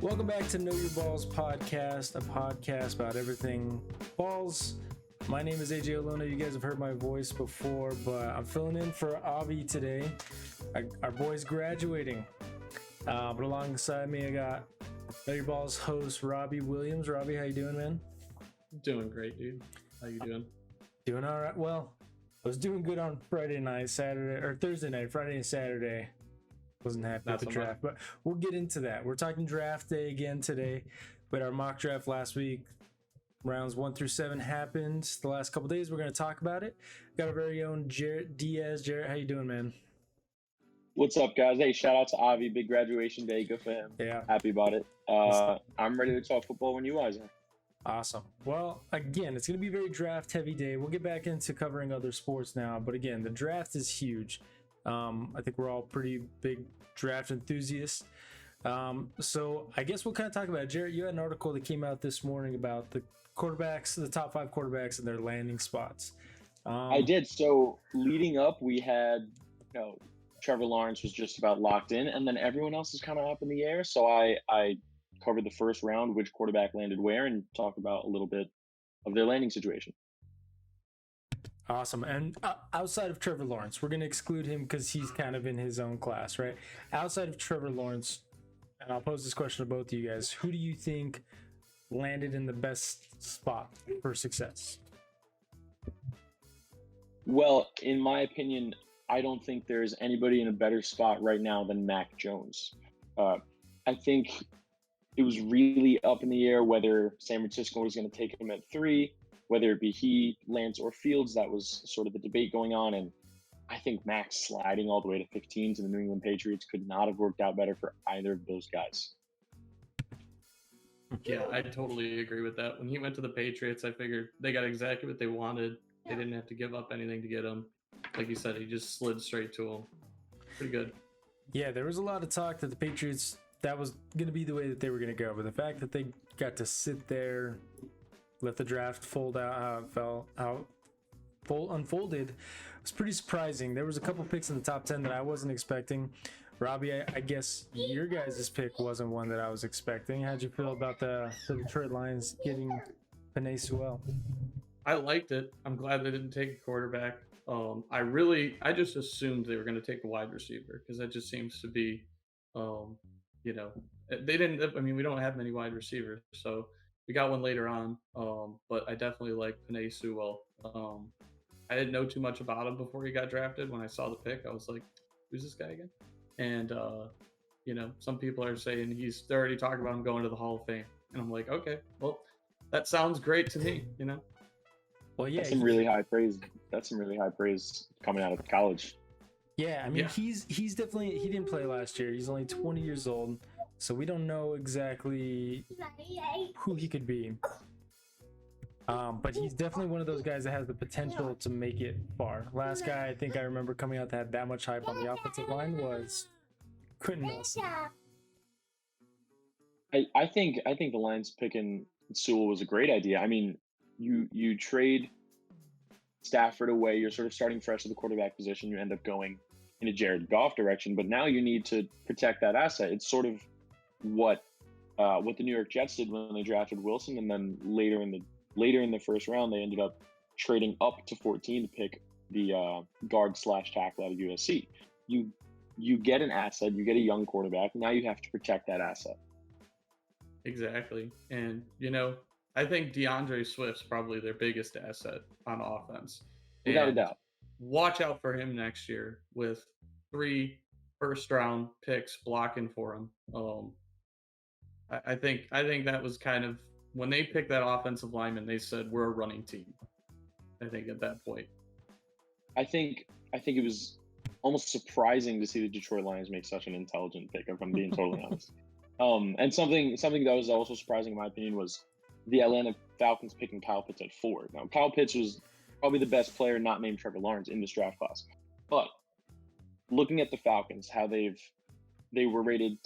Welcome back to Know Your Balls podcast, a podcast about everything balls. My name is AJ Olona. You guys have heard my voice before, but I'm filling in for Avi today. Our boy's graduating. But alongside me, I got Know Your Balls host Robbie Williams. Robbie, how you doing, man? Doing great, dude. How you doing? Doing all right. Well, I was doing good on Thursday night, Friday and Saturday. Wasn't happy with the draft, but we'll get into that. We're talking draft day again today. We had our mock draft last week. Rounds 1 through 7 happened the last couple days. We're going to talk about it. Got our very own Jarett Diaz. Jarett, how you doing, man? What's up, guys? Hey, shout out to Avi. Big graduation day. Good for him. Yeah. Happy about it. I'm ready to talk football when you guys are. Awesome. Well, again, it's going to be a very draft heavy day. We'll get back into covering other sports now. But again, the draft is huge. I think we're all pretty big draft enthusiasts. So I guess we'll kind of talk about it. Jarett, you had an article that came out this morning about the quarterbacks, the top 5 quarterbacks and their landing spots. I did. So leading up, we had, Trevor Lawrence was just about locked in, and then everyone else is kind of up in the air. So I covered the first round, which quarterback landed where, and talked about a little bit of their landing situation. Awesome. And outside of Trevor Lawrence, we're going to exclude him because he's kind of in his own class, right? Outside of Trevor Lawrence, and I'll pose this question to both of you guys, who do you think landed in the best spot for success? Well, in my opinion, I don't think there's anybody in a better spot right now than Mac Jones. I think it was really up in the air whether San Francisco was going to take him at 3, whether it be he, Lance, or Fields. That was sort of the debate going on. And I think Max sliding all the way to 15 to the New England Patriots could not have worked out better for either of those guys. Yeah, I totally agree with that. When he went to the Patriots, I figured they got exactly what they wanted. They didn't have to give up anything to get him. Like you said, he just slid straight to him. Pretty good. Yeah, there was a lot of talk that the Patriots, that was going to be the way that they were going to go. But the fact that they got to sit there, let the draft fold out how it unfolded was pretty surprising. There was a couple picks in the top 10 that I wasn't expecting. Robbie, I guess your guys' pick wasn't one that I was expecting. How'd you feel about the Detroit Lions getting Penei Sewell? I liked it. I'm glad they didn't take a quarterback. I just assumed they were going to take a wide receiver because that just seems to be, they didn't. I mean, we don't have many wide receivers, so we got one later on. But I definitely like Penei Sewell. I didn't know too much about him before he got drafted. When I saw the pick, I was like, "Who's this guy again?" And some people are saying they're already talking about him going to the Hall of Fame, and I'm like, okay, well, that sounds great to me, Well, yeah, that's some really high praise. That's some really high praise coming out of college. Yeah, I mean, he's definitely, he didn't play last year. He's only 20 years old, so we don't know exactly who he could be. But he's definitely one of those guys that has the potential to make it far. Last guy I think I remember coming out that had that much hype on the offensive line was Quentin Nelson. I think the Lions picking Sewell was a great idea. I mean, you trade Stafford away, you're sort of starting fresh at the quarterback position, you end up going in a Jared Goff direction, but now you need to protect that asset. It's sort of what the New York Jets did when they drafted Wilson, and then later in the first round they ended up trading up to 14 to pick the guard/tackle out of USC. You get an asset, you get a young quarterback, now you have to protect that asset. Exactly. And I think DeAndre Swift's probably their biggest asset on offense. Without a doubt. Watch out for him next year with 3 first-round picks blocking for him. I think that was kind of when they picked that offensive lineman, they said we're a running team. I think at that point. I think it was almost surprising to see the Detroit Lions make such an intelligent pick, if I'm being totally honest. And something that was also surprising in my opinion was the Atlanta Falcons picking Kyle Pitts at 4. Now, Kyle Pitts was probably the best player not named Trevor Lawrence in this draft class. But looking at the Falcons, how they were rated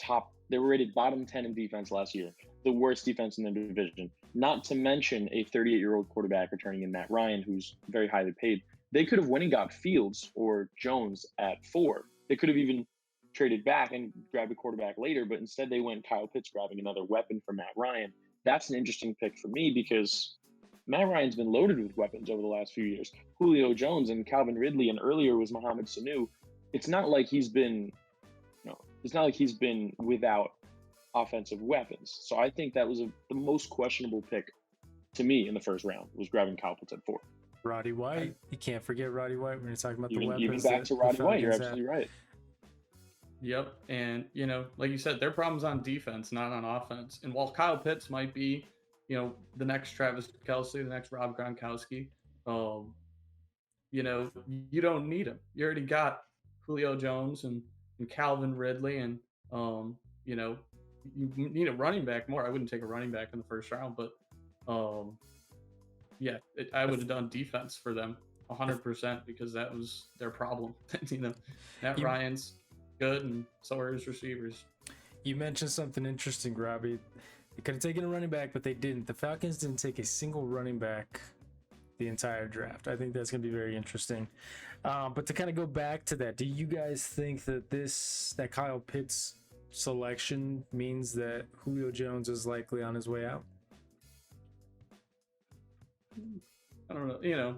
bottom 10 in defense last year, the worst defense in the division, not to mention a 38-year-old quarterback returning in Matt Ryan, who's very highly paid. They could have went and got Fields or Jones at 4. They could have even traded back and grabbed a quarterback later, but instead they went Kyle Pitts grabbing another weapon for Matt Ryan. That's an interesting pick for me because Matt Ryan's been loaded with weapons over the last few years. Julio Jones and Calvin Ridley, and earlier was Mohamed Sanu. It's not like he's been, it's not like he's been without offensive weapons. So I think that was the most questionable pick to me in the first round, was grabbing Kyle Pitts at 4. Roddy White. You can't forget Roddy White when you're talking about the weapons. Even back to Roddy White, you're absolutely right. Yep. And, like you said, their problem's on defense, not on offense. And while Kyle Pitts might be, the next Travis Kelce, the next Rob Gronkowski, you don't need him. You already got Julio Jones and Calvin Ridley, and, you need a running back more. I wouldn't take a running back in the first round, but, I would have done defense for them 100% because that was their problem. Matt Ryan's good, and so are his receivers. You mentioned something interesting, Robbie. They could have taken a running back, but they didn't. The Falcons didn't take a single running back the entire draft. I think that's going to be very interesting. But to kind of go back to that, do you guys think that that Kyle Pitts selection means that Julio Jones is likely on his way out? I don't know.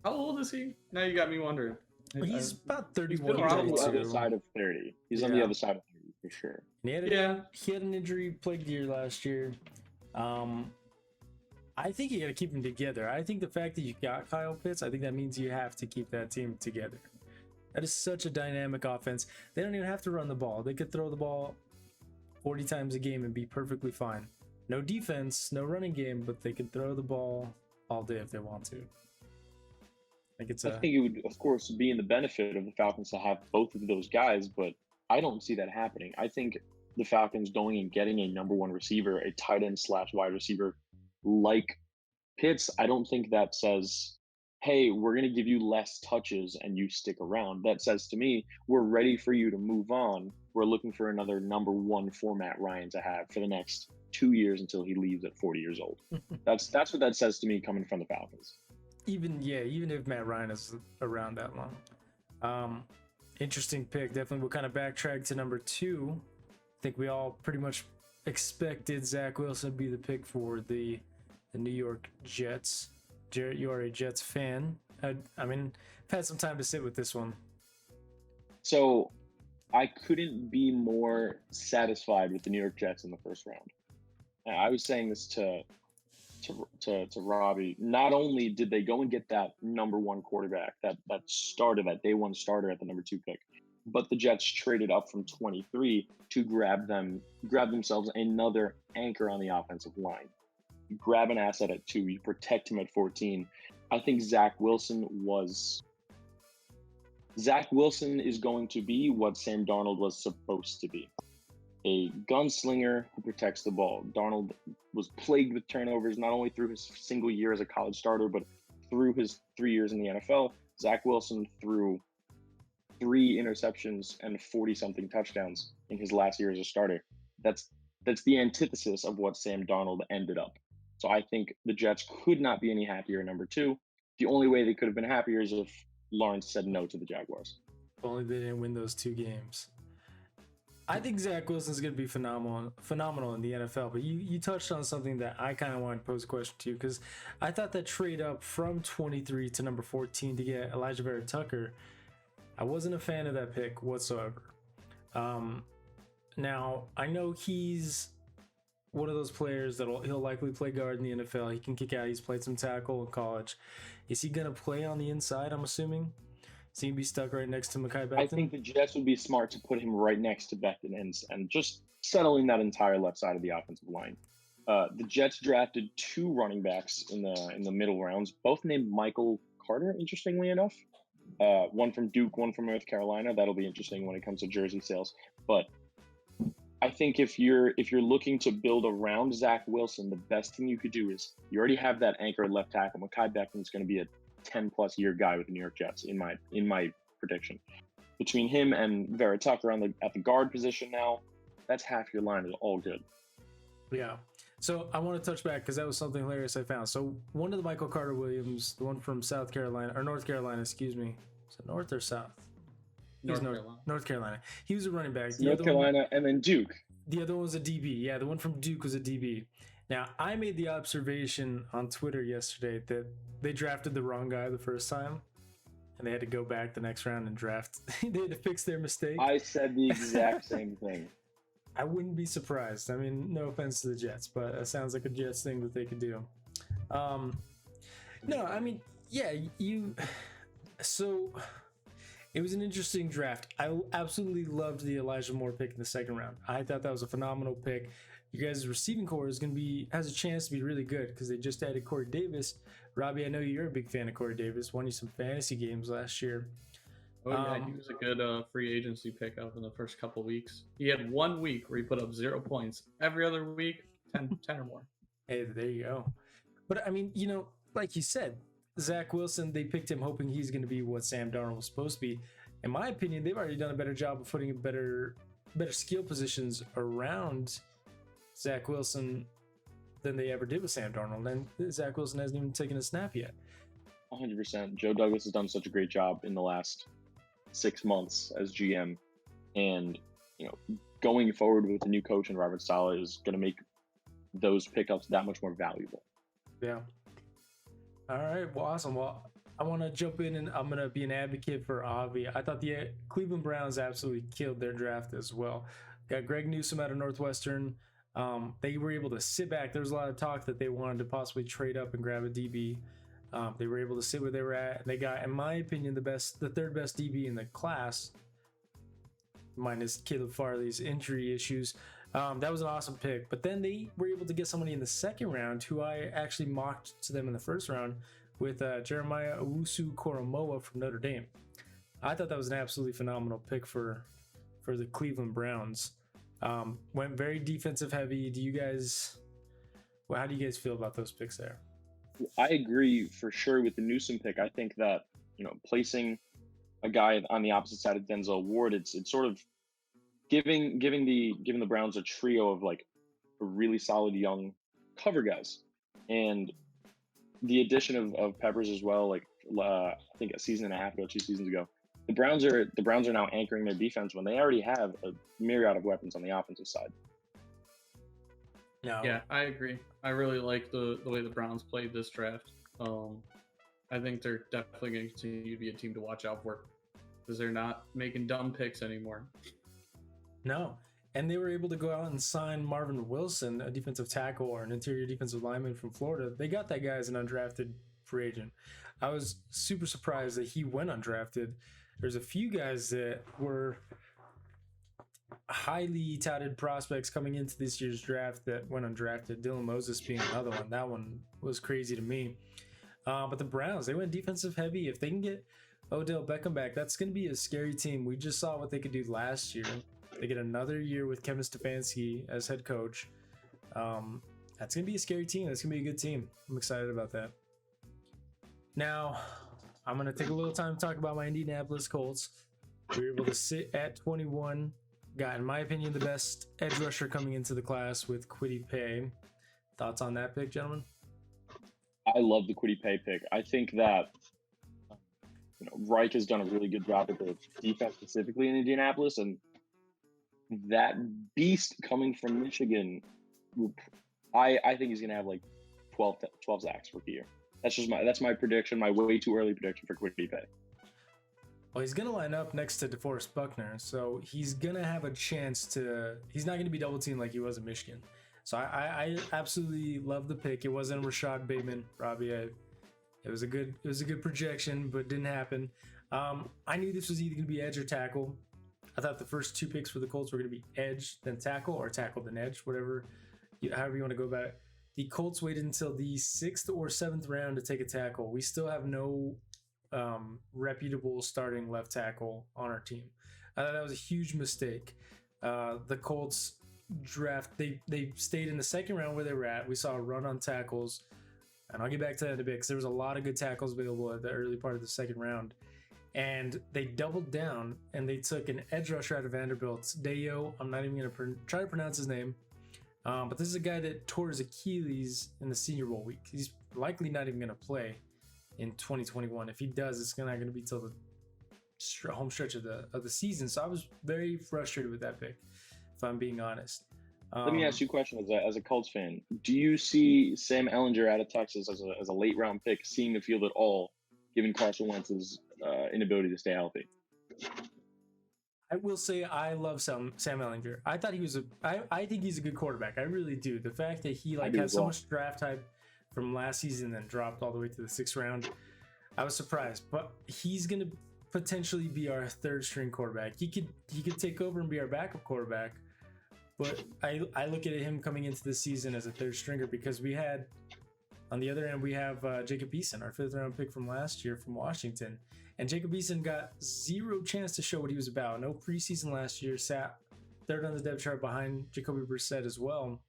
How old is he? Now you got me wondering. He's about 31. He's on the other side of 30. He's on the other side of 30 for sure. And he had an injury-plagued year last year. I think you got to keep them together. I think the fact that you got Kyle Pitts, I think that means you have to keep that team together. That is such a dynamic offense. They don't even have to run the ball. They could throw the ball 40 times a game and be perfectly fine. No defense, no running game, but they could throw the ball all day if they want to. I think it would, of course, be in the benefit of the Falcons to have both of those guys, but I don't see that happening. I think the Falcons going and getting a number 1 receiver, a tight end / wide receiver like Pitts, I don't think that says, hey, we're going to give you less touches and you stick around. That says to me, we're ready for you to move on. We're looking for another number 1 for Matt Ryan to have for the next 2 years until he leaves at 40 years old. That's what that says to me coming from the Falcons. Even if Matt Ryan is around that long. Interesting pick. Definitely we'll kind of backtrack to number 2. I think we all pretty much expected Zach Wilson to be the pick for the New York Jets. Jarett, you are a Jets fan. I mean, I've had some time to sit with this one. So I couldn't be more satisfied with the New York Jets in the first round. I was saying this to Robbie. Not only did they go and get that number 1 quarterback, that day 1 starter at the number 2 pick, but the Jets traded up from 23 to grab themselves another anchor on the offensive line. You grab an asset at 2, you protect him at 14. I think Zach Wilson is going to be what Sam Darnold was supposed to be. A gunslinger who protects the ball. Darnold was plagued with turnovers, not only through his single year as a college starter, but through his 3 years in the NFL. Zach Wilson threw 3 interceptions and 40-something touchdowns in his last year as a starter. That's the antithesis of what Sam Darnold ended up. So I think the Jets could not be any happier at number 2. The only way they could have been happier is if Lawrence said no to the Jaguars. If only they didn't win those 2 games. I think Zach Wilson's going to be phenomenal in the NFL, but you touched on something that I kind of wanted to pose a question to, because I thought that trade up from 23 to number 14 to get Elijah Vera Tucker, I wasn't a fan of that pick whatsoever. Now, I know he's one of those players that he'll likely play guard in the NFL. He can kick out. He's played some tackle in college. Is he going to play on the inside, I'm assuming? Is he going to be stuck right next to Mekhi Becton? I think the Jets would be smart to put him right next to Becton and just settling that entire left side of the offensive line. The Jets drafted 2 running backs in the middle rounds, both named Michael Carter, interestingly enough. One from Duke, one from North Carolina. That'll be interesting when it comes to jersey sales. But I think if you're looking to build around Zach Wilson, the best thing you could do is you already have that anchor left tackle. Mekhi Becton's going to be a 10+ year guy with the New York Jets in my prediction. Between him and Vera Tucker at the guard position now, that's half your line is all good. Yeah. So I want to touch back because that was something hilarious I found. So one of the Michael Carter Williams, the one from North Carolina, excuse me. Is it North or South? North Carolina. He was a running back. North Carolina, and then Duke. The other one was a DB. Yeah, the one from Duke was a DB. Now, I made the observation on Twitter yesterday that they drafted the wrong guy the first time, and they had to go back the next round and draft. They had to fix their mistake. I said the exact same thing. I wouldn't be surprised. I mean, no offense to the Jets, but it sounds like a Jets thing that they could do. No, I mean, yeah, so it was an interesting draft. I absolutely loved the Elijah Moore pick in the second round. I thought that was a phenomenal pick. You guys' receiving core has a chance to be really good because they just added Corey Davis. Robbie, I know you're a big fan of Corey Davis. Won you some fantasy games last year. Oh yeah, he was a good free agency pickup in the first couple weeks. He had 1 week where he put up 0 points. Every other week, 10 or more. Hey, there you go. But I mean, like you said, Zach Wilson, they picked him hoping he's going to be what Sam Darnold was supposed to be. In my opinion, they've already done a better job of putting better skill positions around Zach Wilson than they ever did with Sam Darnold. And Zach Wilson hasn't even taken a snap yet. 100%. Joe Douglas has done such a great job in the last 6 months as GM, and going forward with the new coach and Robert Saleh is going to make those pickups that much more valuable. Yeah. All right. Well, awesome. Well, I want to jump in and I'm going to be an advocate for Avi. I thought the Cleveland Browns absolutely killed their draft as well. Got Greg Newsome out of Northwestern. They were able to sit back. There was a lot of talk that they wanted to possibly trade up and grab a DB. They were able to sit where they were at. And they got, in my opinion, the third best DB in the class, minus Caleb Farley's injury issues. That was an awesome pick. But then they were able to get somebody in the second round who I actually mocked to them in the first round with Jeremiah Owusu-Koramoah from Notre Dame. I thought that was an absolutely phenomenal pick for the Cleveland Browns. Went very defensive heavy. How do you guys feel about those picks there? I agree for sure with the Newsome pick. I think that placing a guy on the opposite side of Denzel Ward, it's sort of giving the Browns a trio of like a really solid young cover guys, and the addition of Peppers as well. Like I think a season and a half ago, 2 seasons ago, the Browns are now anchoring their defense when they already have a myriad of weapons on the offensive side. No. Yeah, I agree. I really like the way the Browns played this draft. I think they're definitely going to continue to be a team to watch out for because they're not making dumb picks anymore. No. And they were able to go out and sign Marvin Wilson, a defensive tackle or an interior defensive lineman from Florida. They got that guy as an undrafted free agent. I was super surprised that he went undrafted. There's a few guys that were highly touted prospects coming into this year's draft that went undrafted. Dylan Moses being another one. That one was crazy to me. But the Browns, they went defensive heavy. If they can get Odell Beckham back, that's going to be a scary team. We just saw what they could do last year. They get another year with Kevin Stefanski as head coach. That's going to be a scary team. That's going to be a good team. I'm excited about that. Now, I'm going to take a little time to talk about my Indianapolis Colts. We were able to sit at 21. Got, in my opinion, the best edge rusher coming into the class with Kwity Paye. Thoughts on that pick, gentlemen? I love the Kwity Paye pick. I think that Reich has done a really good job with the defense specifically in Indianapolis, and that beast coming from Michigan, I think he's going to have like 12 sacks rookie year. That's my prediction, my way too early prediction for Kwity Paye. Well, he's going to line up next to DeForest Buckner, so he's going to have a chance to... He's not going to be double-teamed like he was in Michigan. So I absolutely love the pick. It wasn't Rashad Bateman, Robbie. It was a good projection, but didn't happen. I knew this was either going to be edge or tackle. I thought the first 2 picks for the Colts were going to be edge, then tackle, or tackle, then edge, however you want to go about it. The Colts waited until the 6th or 7th round to take a tackle. We still have no reputable starting left tackle on our team. I thought that was a huge mistake. The Colts draft, they stayed in the second round where they were at. We saw a run on tackles, and I'll get back to that in a bit because there was a lot of good tackles available at the early part of the second round. And they doubled down and they took an edge rusher out of Vanderbilt, Dayo. I'm not even going to try to pronounce his name. But this is a guy that tore his Achilles in the Senior Bowl week. He's likely not even going to play in 2021. If he does, it's not going to be till the home stretch of the season. So I was very frustrated with that pick, if I'm being honest. Let me ask you a question as a Colts fan. Do you see Sam Ehlinger out of Texas as a late round pick seeing the field at all, given Carson Wentz's inability to stay healthy? I will say I love Sam Ehlinger. I thought he was I think he's a good quarterback. I really do. The fact that he has so much draft hype from last season and then dropped all the way to the 6th round, I was surprised. But he's gonna potentially be our 3rd string quarterback. He could take over and be our backup quarterback. But I look at him coming into the season as a 3rd stringer because we had, on the other end, we have Jacob Eason, our 5th round pick from last year from Washington. And Jacob Eason got 0 chance to show what he was about. No preseason last year, sat 3rd on the depth chart behind Jacoby Brissett as well.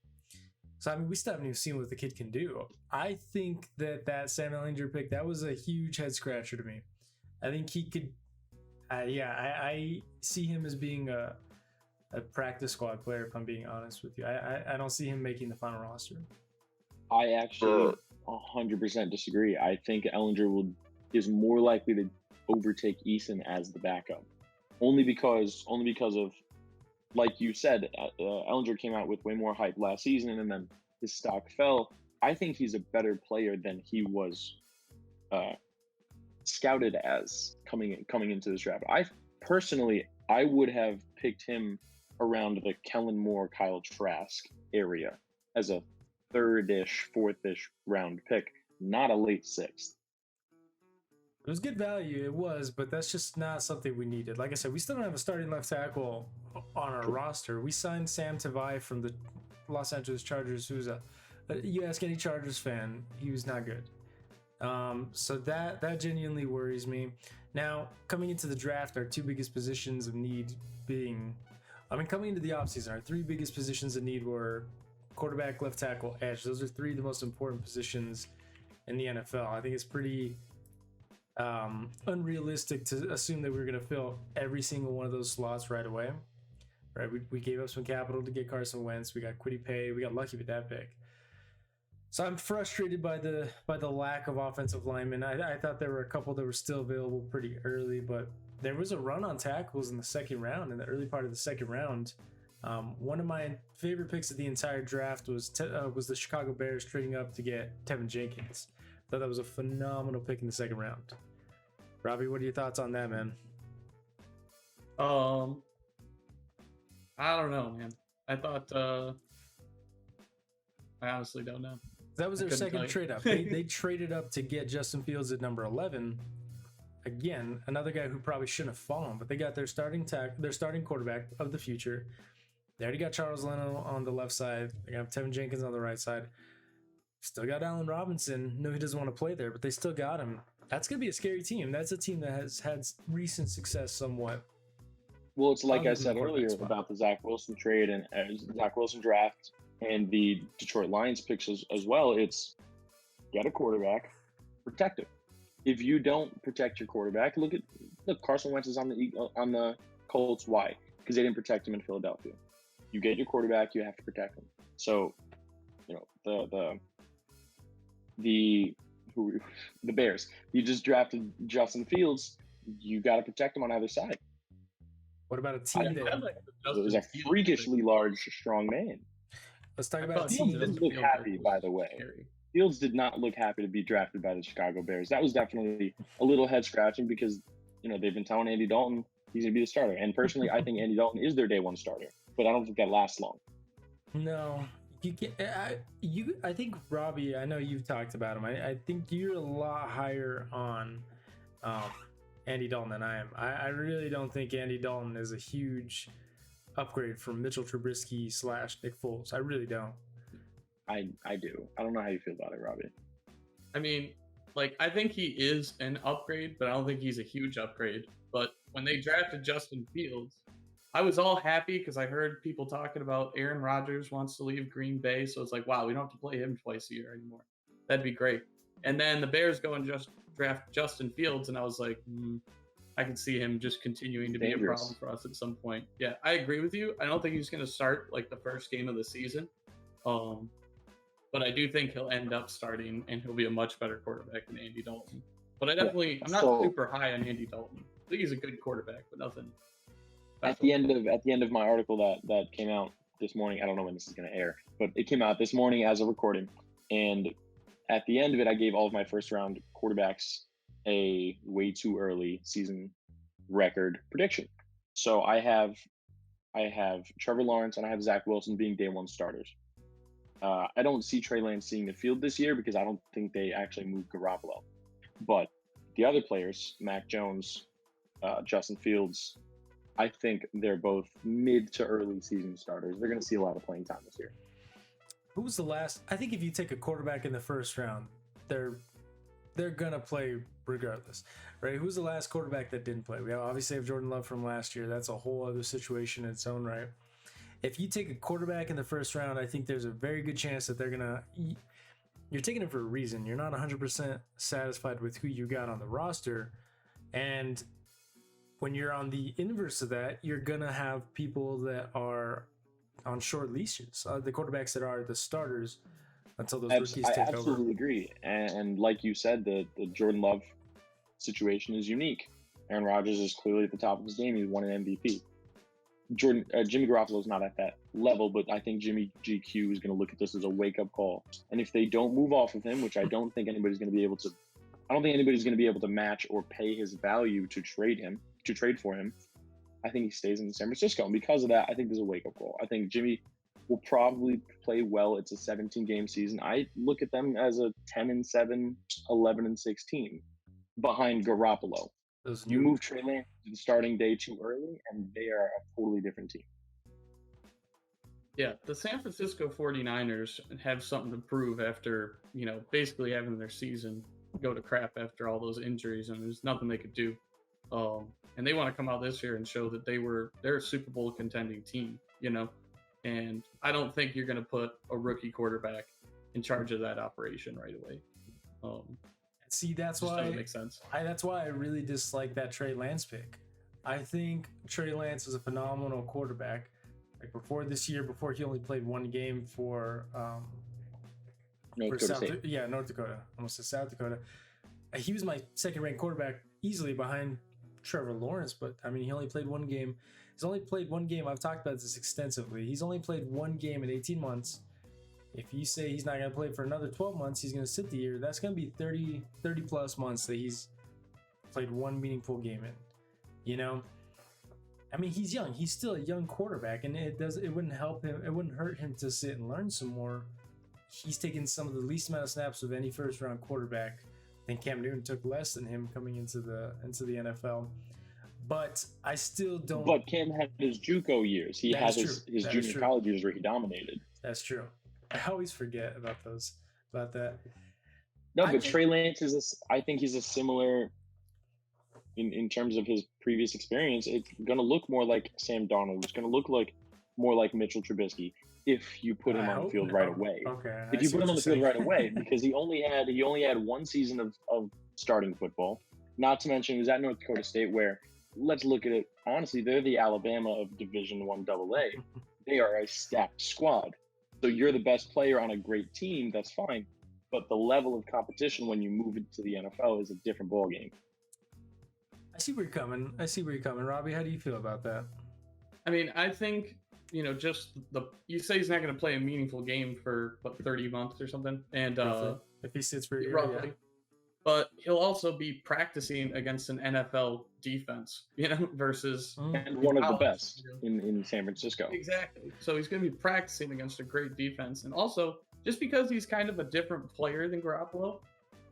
So, I mean, we still haven't even seen what the kid can do. I think that Sam Ehlinger pick, that was a huge head scratcher to me. I think he could, I see him as being a practice squad player, if I'm being honest with you. I don't see him making the final roster. I actually 100% disagree. I think Ehlinger is more likely to overtake Eason as the backup, only because of, like you said, Ehlinger came out with way more hype last season, and then his stock fell. I think he's a better player than he was scouted as coming into this draft. I would have picked him around the Kellen Moore, Kyle Trask area as a 3rd-ish, 4th-ish round pick, not a late 6th. It was good value, it was, but that's just not something we needed. Like I said, we still don't have a starting left tackle on our roster. We signed Sam Tavai from the Los Angeles Chargers, who's you ask any Chargers fan, he was not good. So that genuinely worries me. Now, coming into the draft, our 2 biggest positions of need being, coming into the offseason, our 3 biggest positions of need were quarterback, left tackle, edge. Those are 3 of the most important positions in the NFL. I think it's pretty unrealistic to assume that we're going to fill every single one of those slots right away. Right? We gave up some capital to get Carson Wentz. We got Kwity Paye. We got lucky with that pick. So I'm frustrated by the lack of offensive linemen. I thought there were a couple that were still available pretty early, but there was a run on tackles in the 2nd round, in the early part of the 2nd round. One of my favorite picks of the entire draft was the Chicago Bears trading up to get Tevin Jenkins. I thought that was a phenomenal pick in the 2nd round. Robbie, what are your thoughts on that, man? I don't know, man. I thought I honestly don't know. That was their 2nd trade up. They traded up to get Justin Fields at number 11. Again, another guy who probably shouldn't have fallen, but they got their starting quarterback of the future. They already got Charles Leno on the left side. They got Tevin Jenkins on the right side. Still got Allen Robinson. No, he doesn't want to play there, but they still got him. That's going to be a scary team. That's a team that has had recent success somewhat. Well, it's like I said earlier about the Zach Wilson trade and Zach Wilson draft and the Detroit Lions picks as well. It's get a quarterback, protect him. If you don't protect your quarterback, look Carson Wentz is on the Colts. Why? Because they didn't protect him in Philadelphia. You get your quarterback, you have to protect him. So, the Bears. You just drafted Justin Fields. You got to protect him on either side. What about a team that was a freakishly large, strong man? Let's talk about a Fields team. didn't look happy, by the way. Fields did not look happy to be drafted by the Chicago Bears. That was definitely a little head scratching because they've been telling Andy Dalton he's going to be the starter. And personally, I think Andy Dalton is their day 1 starter, but I don't think that lasts long. No. You can, I think Robbie, I know you've talked about him. I think you're a lot higher on Andy Dalton than I am. I really don't think Andy Dalton is a huge upgrade from Mitchell Trubisky / Nick Foles. I really don't. I do. I don't know how you feel about it, Robbie. I mean, I think he is an upgrade, but I don't think he's a huge upgrade. But when they drafted Justin Fields, I was all happy because I heard people talking about Aaron Rodgers wants to leave Green Bay. So it's like, wow, we don't have to play him twice a year anymore. That'd be great. And then the Bears go and just draft Justin Fields. And I was like, I can see him just continuing to be a problem for us at some point. Yeah, I agree with you. I don't think he's going to start the first game of the season. But I do think he'll end up starting and he'll be a much better quarterback than Andy Dalton. But I'm not super high on Andy Dalton. think he's a good quarterback, but nothing. At the end of my article that came out this morning, I don't know when this is going to air, but it came out this morning as a recording, and at the end of it, I gave all of my first round quarterbacks a way too early season record prediction. So I have Trevor Lawrence and I have Zach Wilson being day one starters. I don't see Trey Lance seeing the field this year because I don't think they actually moved Garoppolo. But the other players, Mac Jones, Justin Fields, I think they're both mid to early season starters. They're going to see a lot of playing time this year. Who was the last? I think if you take a quarterback in the first round, they're going to play regardless, right? Who's the last quarterback that didn't play? We obviously have Jordan Love from last year. That's a whole other situation in its own right. If you take a quarterback in the first round, I think there's a very good chance that you're taking it for a reason. You're not 100% satisfied with who you got on the roster. And when you're on the inverse of that, you're going to have people that are on short leashes, the quarterbacks that are the starters until those rookies take over. I absolutely agree. And like you said, the Jordan Love situation is unique. Aaron Rodgers is clearly at the top of his game. He won an MVP. Jimmy Garoppolo is not at that level, but I think Jimmy GQ is going to look at this as a wake-up call. And if they don't move off of him, which I don't think anybody's going to be able to, I don't think anybody's going to be able to match or pay his value to trade for him. I think he stays in San Francisco. And because of that, I think there's a wake-up call. I think Jimmy will probably play well. It's a 17-game season. I look at them as a 10-7, 11-6 team behind Garoppolo. You move Trey Lance to the starting day too early, and they are a totally different team. Yeah, the San Francisco 49ers have something to prove after, basically having their season go to crap after all those injuries, and there's nothing they could do. And they want to come out this year and show that they're a Super Bowl contending team, and I don't think you're going to put a rookie quarterback in charge of that operation right away. See, that's why doesn't make sense. That's why I really dislike that Trey Lance pick. I think Trey Lance is a phenomenal quarterback. Like before this year, before he only played one game for North Dakota. Almost said South Dakota. He was my second-ranked quarterback, easily behind Trevor Lawrence. But I mean, he only played one game. He's only played one game. I've talked about this extensively. He's only played one game in 18 months. If you say he's not going to play for another 12 months, he's going to sit the year. That's going to be 30 plus months that he's played one meaningful game in. I mean, he's young. He's still a young quarterback, and it wouldn't help him. It wouldn't hurt him to sit and learn some more. He's taken some of the least amount of snaps of any first round quarterback. I think Cam Newton took less than him coming into the NFL. But I still don't. But Cam had his JUCO years. He had his junior college years where he dominated. That's true. I always forget about that. No, but Trey Lance I think he's a similar, in terms of his previous experience. It's going to look more like Sam Darnold. It's going to look more like Mitchell Trubisky if you put him on the field right away. Okay. If you put him on the field right away, because he only had one season of starting football. Not to mention, he was at North Dakota State, where, let's look at it honestly, they're the Alabama of Division I AA. They are a stacked squad. So you're the best player on a great team, that's fine. But the level of competition when you move into the NFL is a different ballgame. I see where you're coming. Robbie, how do you feel about that? I mean, I think, you say he's not going to play a meaningful game for, 30 months or something? And if he sits for a year, roughly. yeah. But he'll also be practicing against an NFL defense, versus and one of the best in San Francisco. Exactly. So he's going to be practicing against a great defense. And also, just because he's kind of a different player than Garoppolo,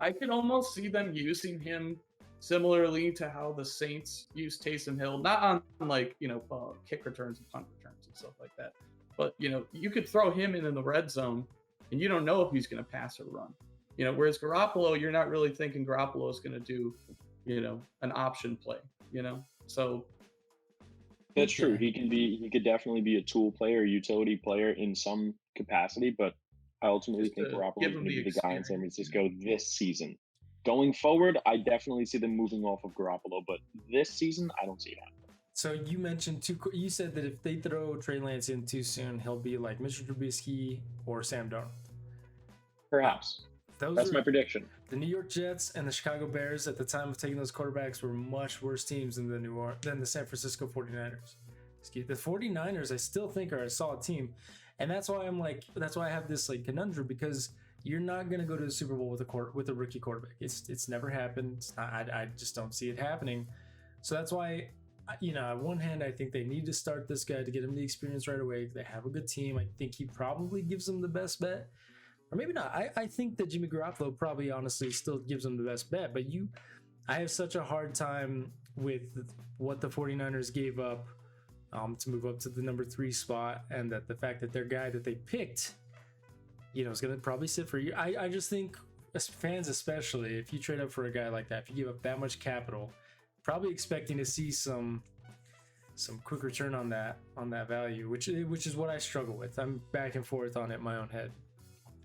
I could almost see them using him similarly to how the Saints used Taysom Hill, not on kick returns and punt returns and stuff like that. But, you could throw him in the red zone and you don't know if he's going to pass or run. Whereas Garoppolo, you're not really thinking Garoppolo is going to do, an option play, So that's true. He could definitely be a tool player, a utility player in some capacity, but I ultimately think Garoppolo is going to be the guy in San Francisco this season. Going forward, I definitely see them moving off of Garoppolo, but this season, I don't see that. So you mentioned you said that if they throw Trey Lance in too soon, he'll be like Mr. Trubisky or Sam Darnold. Perhaps. That's my prediction. The New York Jets and the Chicago Bears at the time of taking those quarterbacks were much worse teams than the San Francisco 49ers. The 49ers I still think are a solid team, and that's why I have this like conundrum, because you're not going to go to the Super Bowl with a rookie quarterback. It's never happened. I just don't see it happening. So that's why, on one hand, I think they need to start this guy to get him the experience right away. They have a good team. I think he probably gives them the best bet. Or maybe not. I think that Jimmy Garoppolo probably honestly still gives them the best bet. But I have such a hard time with what the 49ers gave up to move up to the number 3 spot, and that the fact that their guy that they picked, is going to probably sit for a year. I just think, as fans especially, if you trade up for a guy like that, if you give up that much capital, probably expecting to see some quick return on that value, which is what I struggle with. I'm back and forth on it in my own head.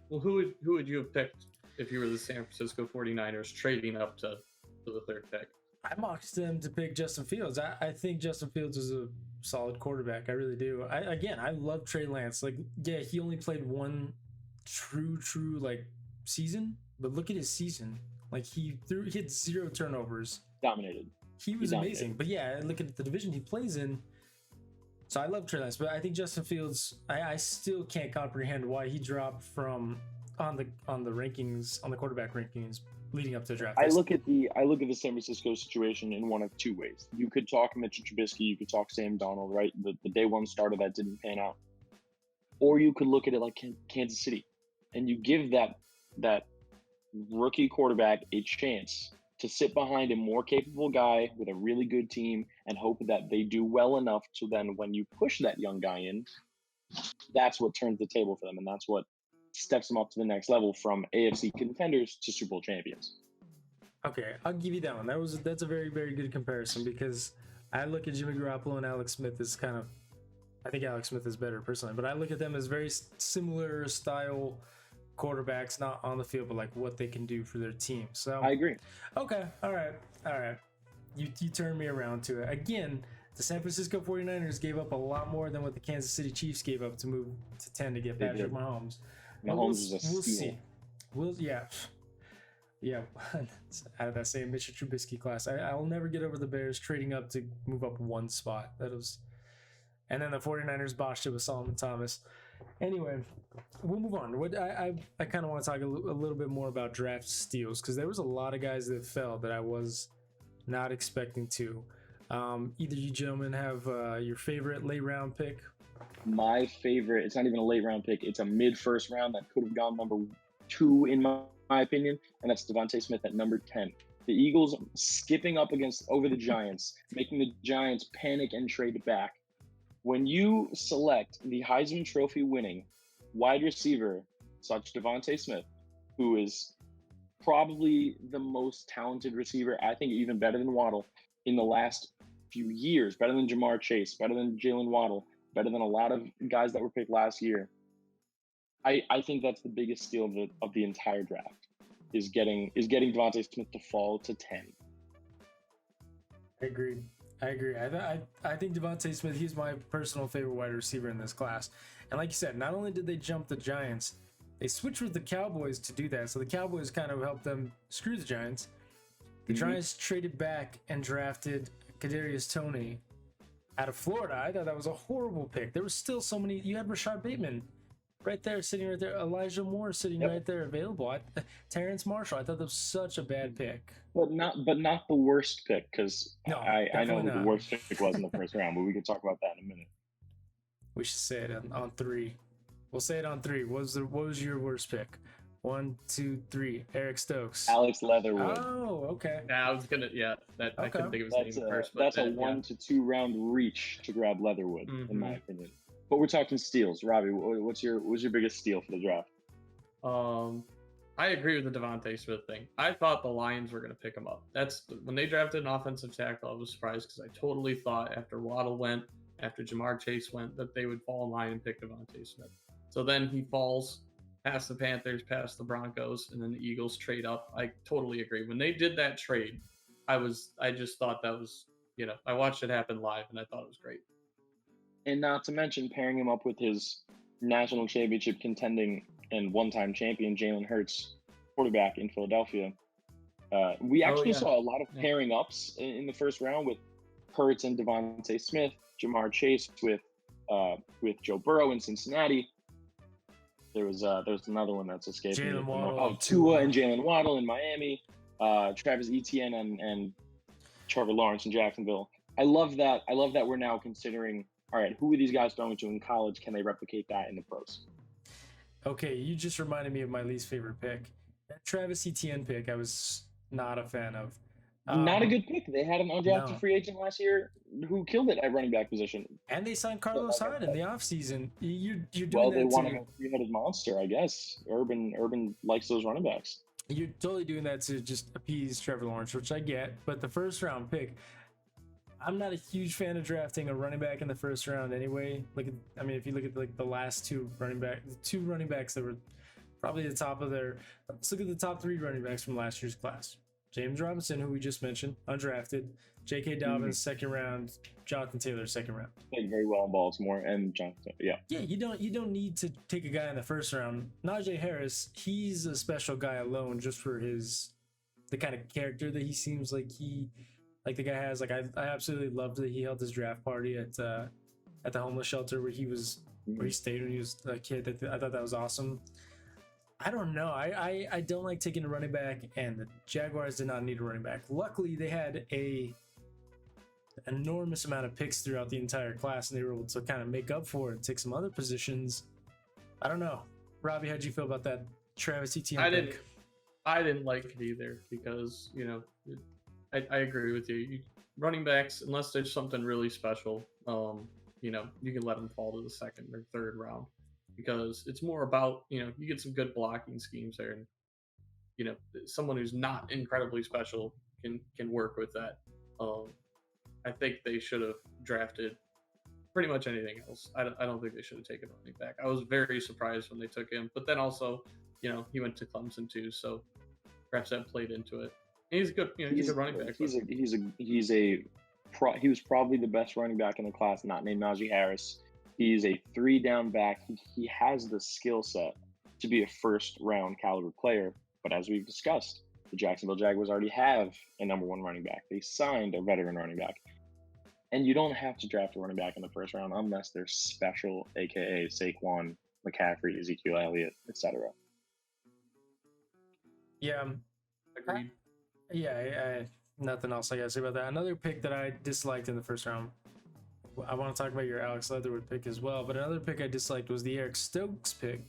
Well, who would you have picked if you were the San Francisco 49ers trading up to the 3rd pick? I mocked them to pick Justin Fields. I think Justin Fields is a solid quarterback. I really do. I love Trey Lance. Like, yeah, he only played one true like season, but look at his season. Like, he had 0 turnovers. Dominated. He was amazing. But yeah, look at the division he plays in. So I love Trey Lance, but I think Justin Fields, I still can't comprehend why he dropped from on the rankings, on the quarterback rankings leading up to the draft. I look at the San Francisco situation in one of 2 ways. You could talk Mitchell Trubisky, you could talk Sam Darnold, right? The day one starter that didn't pan out. Or you could look at it like Kansas City, and you give that rookie quarterback a chance to sit behind a more capable guy with a really good team and hope that they do well enough to then, when you push that young guy in, that's what turns the table for them, and that's what steps them up to the next level from AFC contenders to Super Bowl champions. Okay, I'll give you that one. That's a very, very good comparison, because I look at Jimmy Garoppolo and Alex Smith as I think Alex Smith is better personally, but I look at them as very similar style quarterbacks, not on the field, but like what they can do for their team. So I agree. Okay, all right. You turned me around to it. Again, the San Francisco 49ers gave up a lot more than what the Kansas City Chiefs gave up to move to 10 to get Patrick Mahomes. Mahomes is a steal. We'll see. Yeah. Out of that same Mitchell Trubisky class, I'll never get over the Bears trading up to move up 1 spot. And then the 49ers botched it with Solomon Thomas. Anyway, we'll move on. I kind of want to talk a little bit more about draft steals, because there was a lot of guys that fell that I was not expecting to. Either you gentlemen have your favorite late round pick? My favorite, it's not even a late round pick. It's a mid-first round that could have gone number 2 in my opinion, and that's Devontae Smith at number 10. The Eagles skipping up over the Giants, making the Giants panic and trade back. When you select the Heisman Trophy winning wide receiver, such Devontae Smith, who is probably the most talented receiver, I think even better than Waddle, in the last few years, better than Jamar Chase, better than Jalen Waddle, better than a lot of guys that were picked last year. I think that's the biggest steal of the entire draft, is getting Devontae Smith to fall to 10. I agree. I think Devontae Smith, he's my personal favorite wide receiver in this class. And like you said, not only did they jump the Giants, they switched with the Cowboys to do that. So the Cowboys kind of helped them screw the Giants. The Giants traded back and drafted Kadarius Toney out of Florida. I thought that was a horrible pick. There was still so many. You had Rashad Bateman right there, sitting right there. Elijah Moore sitting right there available. Terrence Marshall. I thought that was such a bad pick. But not the worst pick, because I know who the worst pick was in the first round, but we can talk about that in a minute. We should say it on 3. We'll say it on 3. What was your worst pick? 1, 2, 3. Eric Stokes. Alex Leatherwood. Oh, okay. Yeah, I was gonna. Yeah, I couldn't think of his name first. That's a 1 to 2 round reach to grab Leatherwood, in my opinion. But we're talking steals. Robbie, what's your biggest steal for the draft? I agree with the Devontae Smith thing. I thought the Lions were going to pick him up. When they drafted an offensive tackle, I was surprised, because I totally thought after Waddle went, after Jamar Chase went, that they would fall in line and pick Devontae Smith. So then he falls past the Panthers, past the Broncos, and then the Eagles trade up. I totally agree. When they did that trade, I just thought that was, I watched it happen live, and I thought it was great. And not to mention pairing him up with his national championship contending and one-time champion Jalen Hurts. quarterback in Philadelphia. We actually yeah. saw a lot of Yeah. pairing ups in the first round with Hurts and Devontae Smith, Jamar Chase with Joe Burrow in Cincinnati. There was another one that's escaped me. Jalen Waddle Oh, and Tua Tua. and Jalen Waddle in Miami. Travis Etienne and Trevor Lawrence in Jacksonville. I love that. I love that we're now considering, all right, who are these guys throwing to in college? Can they replicate that in the pros? Okay, you just reminded me of my least favorite pick. That Travis Etienne pick, I was not a fan of. Not a good pick. They had an undrafted no. free agent last year who killed it at running back position. And they signed Carlos Hyde in the offseason. You're doing Well, that they want to, a three-headed monster, I guess. Urban likes those running backs. you're totally doing that to just appease Trevor Lawrence, which I get. But the first round pick, I'm not a huge fan of drafting a running back in the first round anyway. I mean, if you look at like the last two running backs that were probably the top of their. Let's look at the top 3 running backs from last year's class. James Robinson, who we just mentioned, undrafted. J.K. Dobbins, second round. Jonathan Taylor, second round. Played very well in Baltimore and Johnson. Yeah. Yeah, you don't need to take a guy in the first round. Najee Harris, he's a special guy alone just for the kind of character that he seems like the guy has. Like I absolutely loved that he held his draft party at the homeless shelter where he stayed when he was a kid. I thought that was awesome. I don't know. I don't like taking a running back, and the Jaguars did not need a running back. Luckily, they had a enormous amount of picks throughout the entire class, and they were able to kind of make up for it and take some other positions. I don't know. Robbie, how'd you feel about that Travis Etienne pick? I didn't like it either because, I agree with you. Running backs, unless there's something really special, you can let them fall to the second or third round because it's more about, you get some good blocking schemes there, and someone who's not incredibly special can work with that. I think they should have drafted pretty much anything else. I don't think they should have taken a running back. I was very surprised when they took him, but then also, he went to Clemson too, so perhaps that played into it. And he's a good, he's a running back. He was probably the best running back in the class, not named Najee Harris. He's a 3-down back. He has the skill set to be a first-round caliber player, but as we've discussed, the Jacksonville Jaguars already have a number 1 running back. They signed a veteran running back. And you don't have to draft a running back in the first round unless they're special, aka Saquon, McCaffrey, Ezekiel Elliott, etc. Yeah. Agreed. I nothing else I gotta say about that. Another pick that I disliked in the first round. I want to talk about your Alex Leatherwood pick as well, but another pick I disliked was the Eric Stokes pick.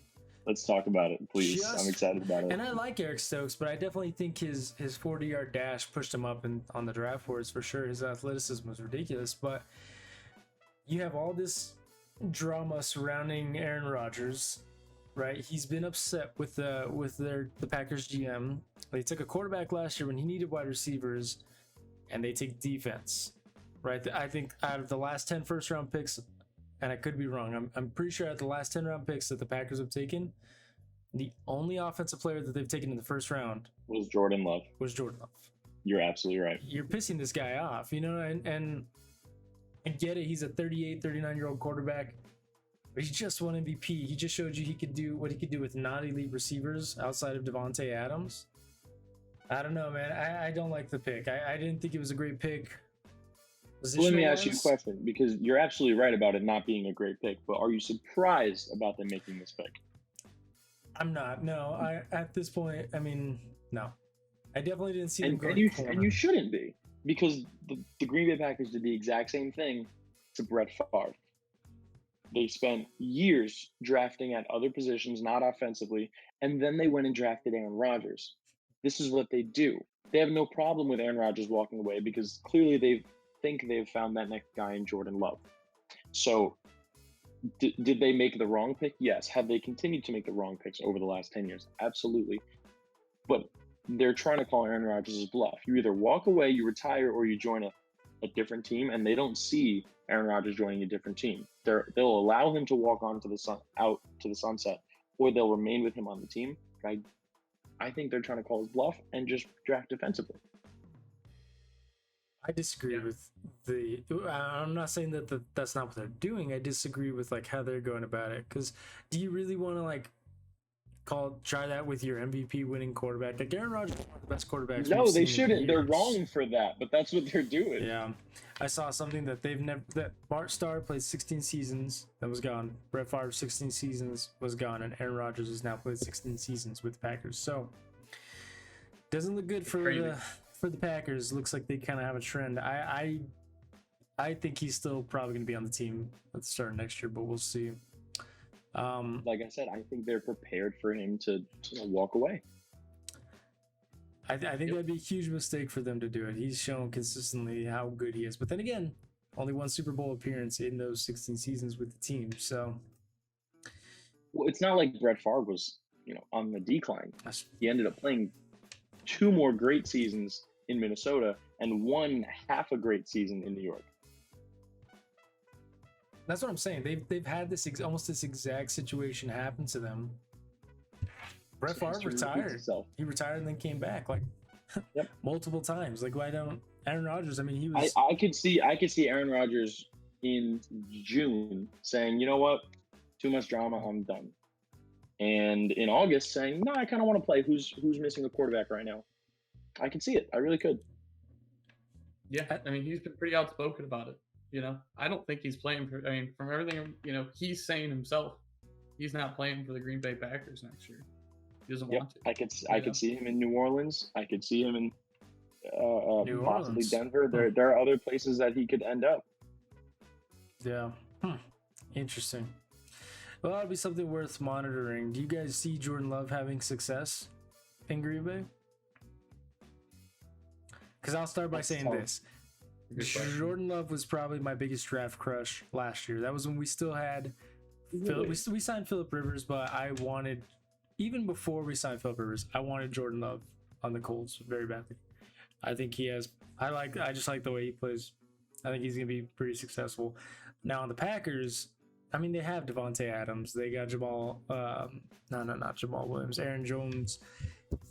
Let's talk about it, please. I'm excited about it. And I like Eric Stokes, but I definitely think his 40-yard dash pushed him up on the draft boards for sure. His athleticism was ridiculous, but you have all this drama surrounding Aaron Rodgers, right? He's been upset with the Packers GM. They took a quarterback last year when he needed wide receivers, and they take defense, right? I think out of the last 10 first-round picks, and I could be wrong, I'm pretty sure at the last 10 round picks that the Packers have taken, the only offensive player that they've taken in the first round was Jordan Love. You're absolutely right. You're pissing this guy off, and I get it. He's a 38, 39-year-old quarterback, but he just won MVP. He just showed you he could do what he could do with not elite receivers outside of Devontae Adams. I don't know, man. I don't like the pick. I didn't think it was a great pick. Well, let me ask you a question, because you're absolutely right about it not being a great pick, but are you surprised about them making this pick? I'm not. No, at this point, I mean, no. I definitely didn't see them going and you shouldn't be, because the Green Bay Packers did the exact same thing to Brett Favre. They spent years drafting at other positions, not offensively, and then they went and drafted Aaron Rodgers. This is what they do. They have no problem with Aaron Rodgers walking away because clearly they've found that next guy in Jordan Love. So did they make the wrong pick? Yes. Have they continued to make the wrong picks over the last 10 years? Absolutely. But they're trying to call Aaron Rodgers' bluff. You either walk away, you retire, or you join a different team, and they don't see Aaron Rodgers joining a different team. They'll allow him to walk on to out to the sunset, or they'll remain with him on the team. But I think they're trying to call his bluff and just draft defensively. I disagree with I'm not saying that that's not what they're doing. I disagree with like how they're going about it. Because do you really want to try that with your MVP winning quarterback. Like Aaron Rodgers is one of the best quarterbacks. No, we've they seen in shouldn't. They're years. wrong for that, but that's what they're doing. Yeah, I saw something that that Bart Starr played 16 seasons, that was gone. Brett Favre 16 seasons was gone, and Aaron Rodgers has now played 16 seasons with the Packers. So doesn't look good for the Packers. Looks like they kind of have a trend. I think he's still probably going to be on the team at the start of next year, but we'll see. Like I said, I think they're prepared for him to walk away. I think that'd be a huge mistake for them to do it. He's shown consistently how good he is. But then again, only one Super Bowl appearance in those 16 seasons with the team. So, Well, it's not like Brett Favre was, on the decline. He ended up playing 2 more great seasons in Minnesota and 1 half a great season in New York. that's what I'm saying. They've had this almost this exact situation happen to them. Brett Favre retired. He retired and then came back Yep. multiple times. Like, why don't Aaron Rodgers? I mean, he was. I could see Aaron Rodgers in June saying, you know what, too much drama, I'm done. And in August saying, no, I kind of want to play. Who's missing a quarterback right now? I could see it. I really could. Yeah, I mean, he's been pretty outspoken about it. I don't think he's playing for. I mean, from everything he's saying himself, he's not playing for the Green Bay Packers next year. He doesn't want to. I could see him in New Orleans. I could see him in possibly Orleans. Denver. There are other places that he could end up. Yeah. Interesting. Well, that'll be something worth monitoring. Do you guys see Jordan Love having success in Green Bay? Because I'll start by saying this. Jordan Love was probably my biggest draft crush last year. That was when we still had Phillip. We signed Phillip Rivers, but I wanted, even before we signed Phillip Rivers, I wanted Jordan Love on the Colts very badly. I think he has. I just like the way he plays. I think he's gonna be pretty successful. Now on the Packers, I mean, they have Devontae Adams. They got not Jamal Williams. Aaron Jones.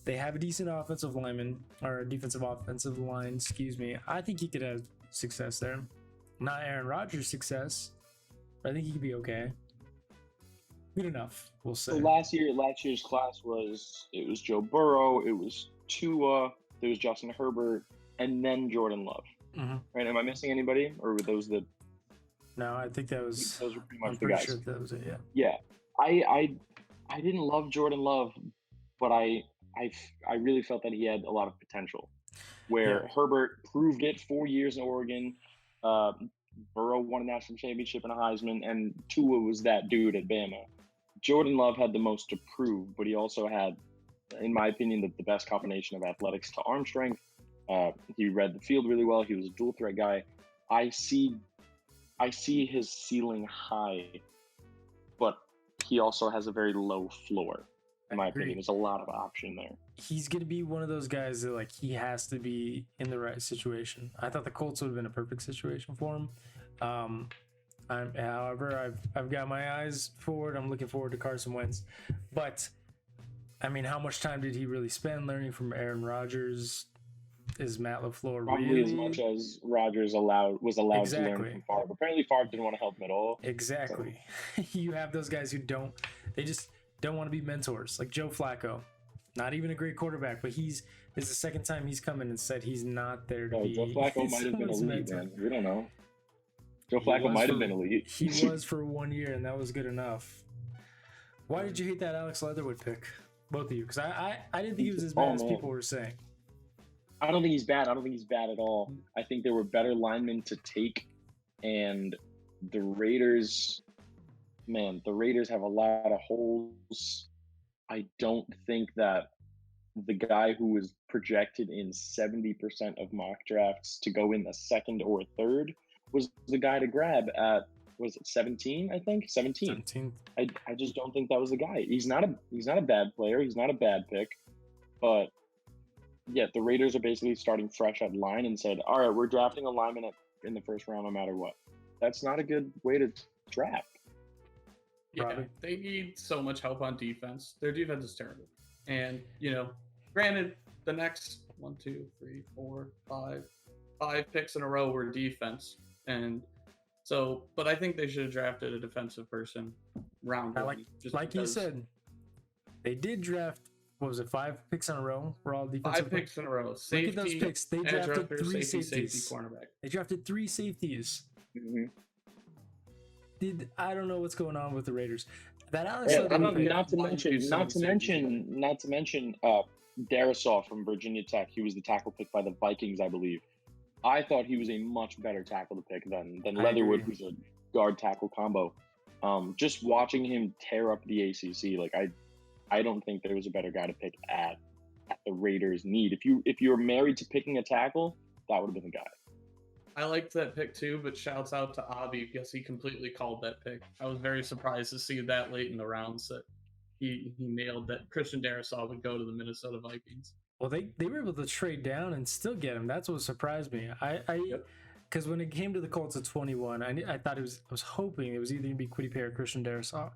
They have a decent offensive lineman, or a defensive offensive line, excuse me. I think he could have success there. Not Aaron Rodgers' success, but I think he could be okay. Good enough, we'll say. So last year's class was Joe Burrow, it was Tua, there was Justin Herbert, and then Jordan Love. Mm-hmm. Right? Am I missing anybody, or were those the? No, I think those were pretty much I'm the pretty guys. sure that was it. Yeah. Yeah, I didn't love Jordan Love, but I really felt that he had a lot of potential. Where Herbert proved it 4 years in Oregon, Burrow won a national championship and a Heisman, and Tua was that dude at Bama. Jordan Love had the most to prove, but he also had, in my opinion, the best combination of athletics to arm strength. He read the field really well. He was a dual threat guy. I see his ceiling high, but he also has a very low floor. In my opinion, there's a lot of option there. He's going to be one of those guys that he has to be in the right situation. I thought the Colts would have been a perfect situation for him. However, I've got my eyes forward. I'm looking forward to Carson Wentz. But, I mean, how much time did he really spend learning from Aaron Rodgers? Is Matt LaFleur Probably really? as much as Rodgers was allowed to learn from Favre. Apparently, Favre didn't want to help him at all. Exactly. So. You have those guys who they just don't want to be mentors. Like Joe Flacco. Not even a great quarterback, but this is the second time he's come in and said he's not there to be. Joe Flacco might have been elite, man. We don't know. Joe Flacco might have been elite. He was for 1 year, and that was good enough. Why did you hate that Alex Leatherwood pick? Both of you. Because I didn't think he was as bad as people were saying. I don't think he's bad. I don't think he's bad at all. I think there were better linemen to take, and the Raiders have a lot of holes. I don't think that the guy who was projected in 70% of mock drafts to go in the second or third was the guy to grab at, was it 17? I think 17. I just don't think that was the guy. He's not a bad player. He's not a bad pick, but yeah, the Raiders are basically starting fresh at line and said, all right, we're drafting a lineman in the first round no matter what. That's not a good way to draft. Yeah, Robbie? They need so much help on defense. Their defense is terrible. And, granted, the next 1, 2, 3, 4, 5 picks in a row were defense. And so, but I think they should have drafted a defensive person round one. Like you said, They did draft, what was it, 5 picks in a row? We're all defensive. 5 picks in a row. Look Safety, at those picks. They edge drafted rusher, 3 safety, safeties. cornerback. They drafted 3 safeties. Mhm. I don't know what's going on with the Raiders. That Alex Yeah, Leatherwood pick, not to mention, Darisaw from Virginia Tech. He was the tackle picked by the Vikings, I believe. I thought he was a much better tackle to pick than Leatherwood, agree. who's a guard tackle combo. Just watching him tear up the ACC, like I don't think there was a better guy to pick at the Raiders' need. If you're married to picking a tackle, that would have been the guy. I liked that pick too, but shouts out to Avi because he completely called that pick. I was very surprised to see that late in the rounds that he nailed that Christian Darisaw would go to the Minnesota Vikings. well, they were able to trade down and still get him. That's what surprised me. Because when it came to the Colts at 21, I thought I was hoping it was either going to be Kwity Paye or Christian Darisaw.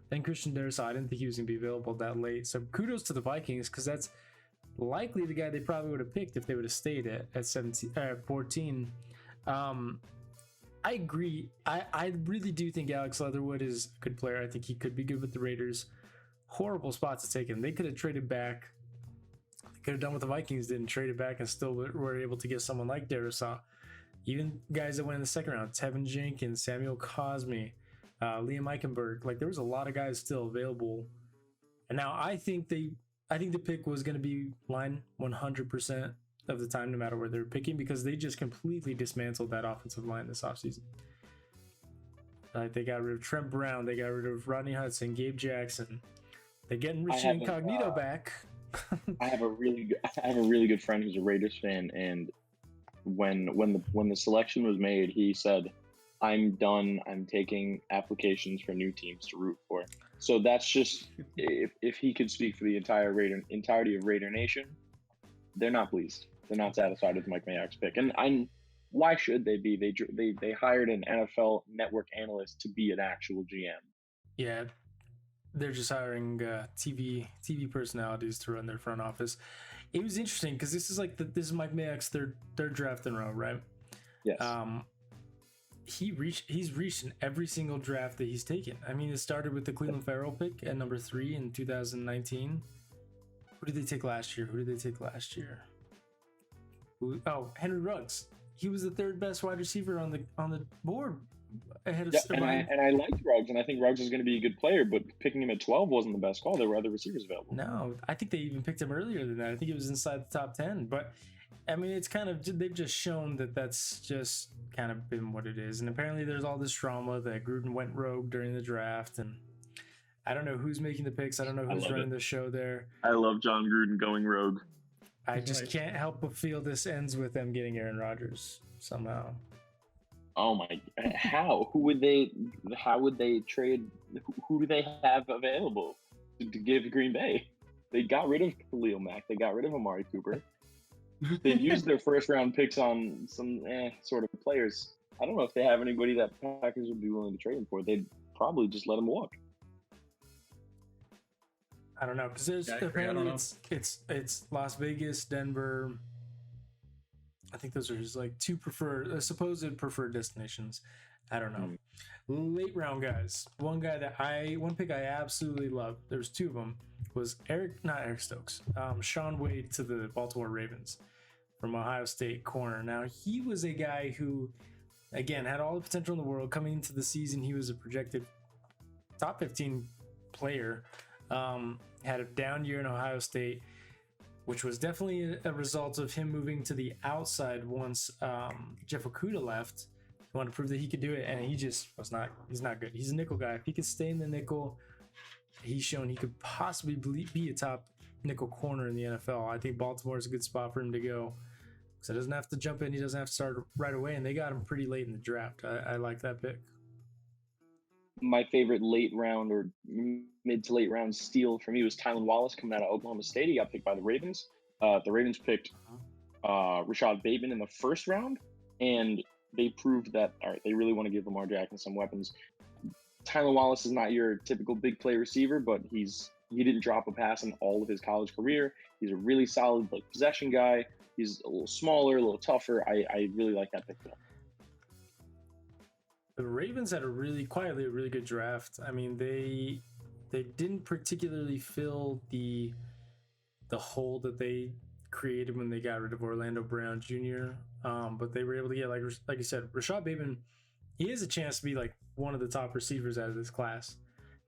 Then Christian Darisaw, I didn't think he was going to be available that late. So kudos to the Vikings because that's likely the guy they probably would have picked if they would have stayed at 14. I agree. I really do think Alex Leatherwood is a good player. I think he could be good with the Raiders. Horrible spot to take him. They could have traded back. They could have done what the Vikings did and traded back and still were able to get someone like Darisaw. Even guys that went in the second round, Tevin Jenkins, Samuel Cosme, Liam Eichenberg. Like there was a lot of guys still available. And now I think the pick was going to be line 100% of the time, no matter where they're picking, because they just completely dismantled that offensive line this offseason. Like they got rid of Trent Brown, they got rid of Rodney Hudson, Gabe Jackson. They're getting Richie Incognito back. I have a really good friend who's a Raiders fan, and when the selection was made, he said, "I'm done. I'm taking applications for new teams to root for." So that's just if he could speak for the entirety of Raider Nation, they're not pleased. They're not satisfied with Mike Mayock's pick, and why should they be? They hired an NFL Network analyst to be an actual GM. Yeah, they're just hiring TV personalities to run their front office. It was interesting because this is Mike Mayock's third draft in a row, right? Yes. He's reached in every single draft that he's taken. I mean, it started with the Cleveland Farrell pick at number 3 in 2019. Who did they take last year? Henry Ruggs. He was the 3rd best wide receiver on the board ahead of and I liked Ruggs, and I think Ruggs is going to be a good player, but picking him at 12 wasn't the best call. There were other receivers available. No, I think they even picked him earlier than that. I think he was inside the top 10, but I mean, it's kind of, they've just shown that that's just kind of been what it is. And apparently there's all this drama that Gruden went rogue during the draft, and I don't know who's making the picks. I don't know who's running the show there. I love John Gruden going rogue. I just can't help but feel this ends with them getting Aaron Rodgers somehow. Oh my! How? How would they trade? Who do they have available to give Green Bay? They got rid of Khalil Mack. They got rid of Amari Cooper. They used their 1st round picks on some sort of players. I don't know if they have anybody that Packers would be willing to trade him for. They'd probably just let him walk. I don't know, because there's apparently it's Las Vegas, Denver. I think those are just like 2 supposed preferred destinations. I don't know. Late round guys. One pick I absolutely loved. There's 2 of them. Was not Eric Stokes. Sean Wade to the Baltimore Ravens from Ohio State corner. Now he was a guy who, again, had all the potential in the world. Coming into the season, he was a projected top 15 player. Had a down year in Ohio State, which was definitely a result of him moving to the outside once Jeff Okudah left. He wanted to prove that he could do it, and he just he's not good. He's a nickel guy. If he could stay in the nickel, he's shown he could possibly be a top nickel corner in the NFL. I think Baltimore is a good spot for him to go, because he doesn't have to jump in. He doesn't have to start right away, and they got him pretty late in the draft. I like that pick. My favorite late round or mid to late round steal for me was Tylan Wallace coming out of Oklahoma State. He got picked by the Ravens. The Ravens picked Rashad Bateman in the 1st round, and they proved that, all right, they really want to give Lamar Jackson some weapons. Tylan Wallace is not your typical big play receiver, but he didn't drop a pass in all of his college career. He's a really solid possession guy. He's a little smaller, a little tougher. I really like that pick. The Ravens had a really good draft. I mean, they they didn't particularly fill the hole that they created when they got rid of Orlando Brown Jr. But they were able to get, like you said, Rashad Bateman. He has a chance to be like one of the top receivers out of this class,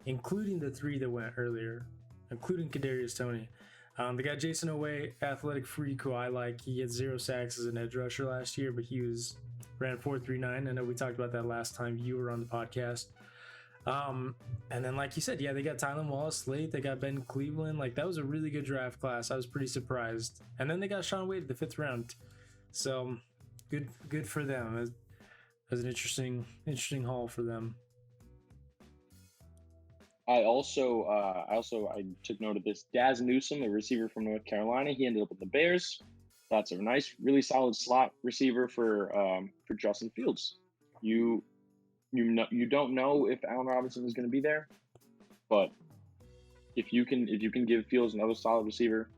including the 3 that went earlier, including Kadarius Toney. They got Jason Oweh, athletic freak, who I like. He had 0 sacks as an edge rusher last year, but he ran 4.39. I know we talked about that last time you were on the podcast. And then, like you said, yeah, they got Tylan Wallace late. They got Ben Cleveland. Like, that was a really good draft class. I was pretty surprised. And then they got Sean Wade at the 5th round. So good for them. It was an interesting haul for them. I took note of this. Daz Newsome, the receiver from North Carolina, he ended up with the Bears. That's a nice, really solid slot receiver for Justin Fields. You don't know if Allen Robinson is going to be there, but if you can give Fields another solid receiver,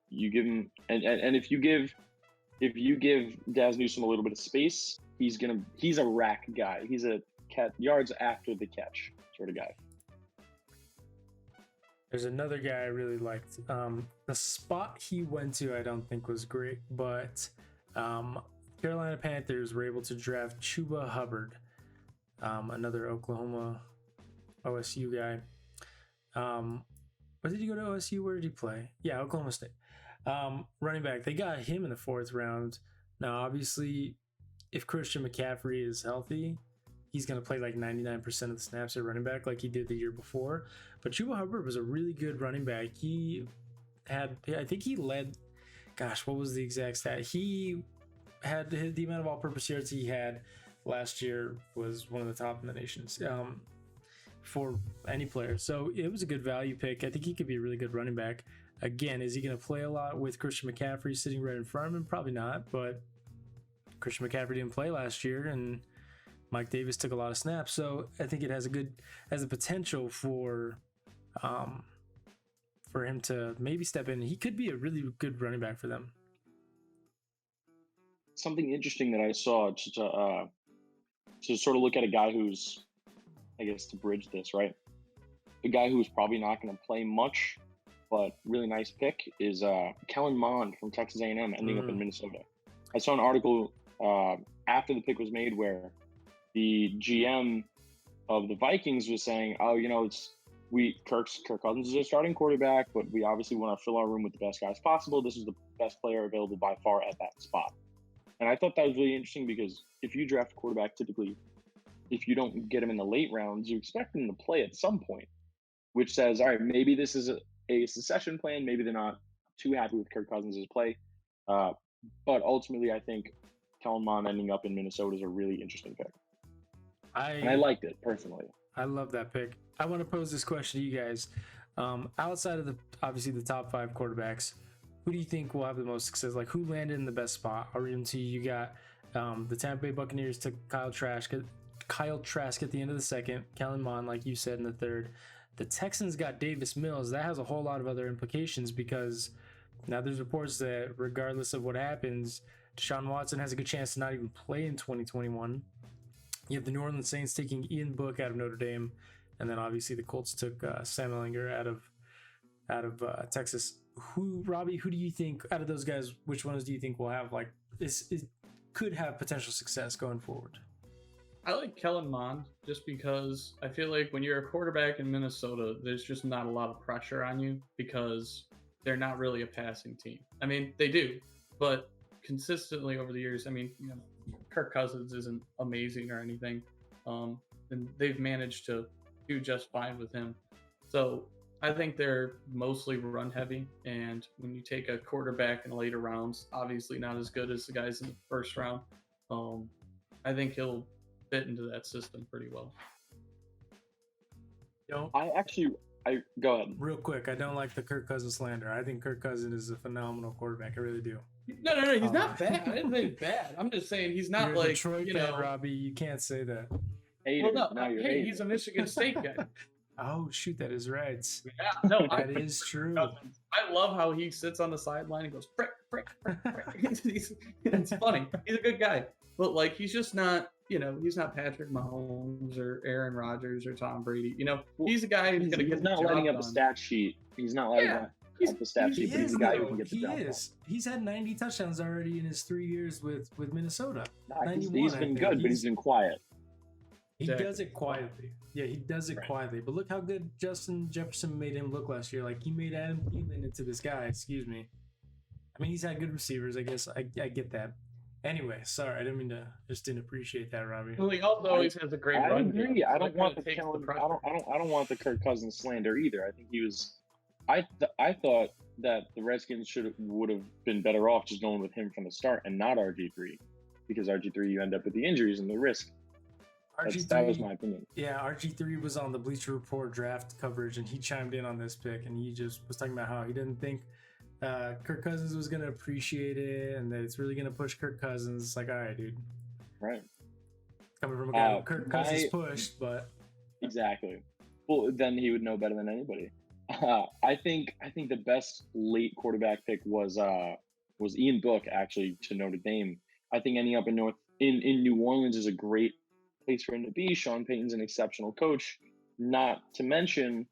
you give him, and if you give Daz Newsome a little bit of space, he's a rack guy. He's a yards after the catch sort of guy. There's another guy I really liked. The spot he went to I don't think was great, but Carolina Panthers were able to draft Chuba Hubbard, another Oklahoma OSU guy. Where did he go to OSU? Where did he play? Yeah, Oklahoma State. Running back. They got him in the 4th round. Now, obviously, if Christian McCaffrey is healthy, he's going to play like 99% of the snaps at running back like he did the year before. But Chuba Hubbard was a really good running back. I think he led, what was the exact stat? He had the amount of all-purpose yards he had last year was one of the top in the nation for any player. So it was a good value pick. I think he could be a really good running back. Again, is he going to play a lot with Christian McCaffrey sitting right in front of him? Probably not, but Christian McCaffrey didn't play last year, and Mike Davis took a lot of snaps. So I think it has the potential for him to maybe step in. He could be a really good running back for them. Something interesting that I saw to sort of look at a guy who's, I guess, to bridge this, right? A guy who's probably not going to play much, but really nice pick is Kellen Mond from Texas A&M ending up in Minnesota. I saw an article after the pick was made where the GM of the Vikings was saying, Kirk Cousins is a starting quarterback, but we obviously want to fill our room with the best guys possible. This is the best player available by far at that spot. And I thought that was really interesting because if you draft a quarterback, typically, if you don't get him in the late rounds, you expect him to play at some point, which says, all right, maybe this is a succession plan. Maybe they're not too happy with Kirk Cousins' play. But ultimately, I think Kellen Mond ending up in Minnesota is a really interesting pick. And I liked it personally. I love that pick. I want to pose this question to you guys. Outside of obviously the top 5 quarterbacks, who do you think will have the most success? Like, who landed in the best spot? I'll read them to you. You got the Tampa Bay Buccaneers took Kyle Trask at the end of the 2nd. Kellen Mond, like you said, in the 3rd. The Texans got Davis Mills. That has a whole lot of other implications because now there's reports that regardless of what happens, Deshaun Watson has a good chance to not even play in 2021. You have the New Orleans Saints taking Ian Book out of Notre Dame, and then obviously the Colts took Sam Ehlinger out of Texas. Robbie, who do you think out of those guys? Which ones do you think will have could have potential success going forward? I like Kellen Mond just because I feel like when you're a quarterback in Minnesota, there's just not a lot of pressure on you because they're not really a passing team. I mean, they do, but consistently over the years, Kirk Cousins isn't amazing or anything, and they've managed to do just fine with him. So I think they're mostly run heavy, and when you take a quarterback in the later rounds, obviously not as good as the guys in the 1st round, I think he'll fit into that system pretty well. I go ahead. Real quick, I don't like the Kirk Cousins slander. I think Kirk Cousins is a phenomenal quarterback. I really do. No, he's not bad. I didn't say he's bad. I'm just saying he's not You're a Detroit fan, Robbie. You can't say that. He's a Michigan State guy. Oh shoot, that is right. Yeah, no, that is true. I love how he sits on the sideline and goes frick. It's funny. He's a good guy, but he's just not. he's not Patrick Mahomes or Aaron Rodgers or Tom Brady. He's a guy who's going to get He's not lighting up a stat sheet. He's not lighting up the stat sheet, but he's a guy who can get the job done. He's had 90 touchdowns already in his 3 years with Minnesota. He's been good, but he's been quiet. He does it quietly. Yeah, he does it quietly. But look how good Justin Jefferson made him look last year. Like, he made Adam Thielen into this guy. Excuse me. I mean, he's had good receivers. I guess I get that. Anyway, sorry, I didn't appreciate that, Robbie. Well, he also always has a great run. I agree. I don't want the Kirk Cousins slander either. I think he was. I thought that the Redskins would have been better off just going with him from the start and not RG3, because RG3 you end up with the injuries and the risk. That was my opinion. Yeah, RG3 was on the Bleacher Report draft coverage, and he chimed in on this pick, and he just was talking about how he didn't think Kirk Cousins was going to appreciate it, and that it's really going to push Kirk Cousins. It's like, all right, dude. Right. Coming from a guy who Kirk Cousins pushed, but... Exactly. Well, then he would know better than anybody. I think the best late quarterback pick was Ian Book, actually, to Notre Dame. I think ending up in New Orleans is a great place for him to be. Sean Payton's an exceptional coach. Not to mention,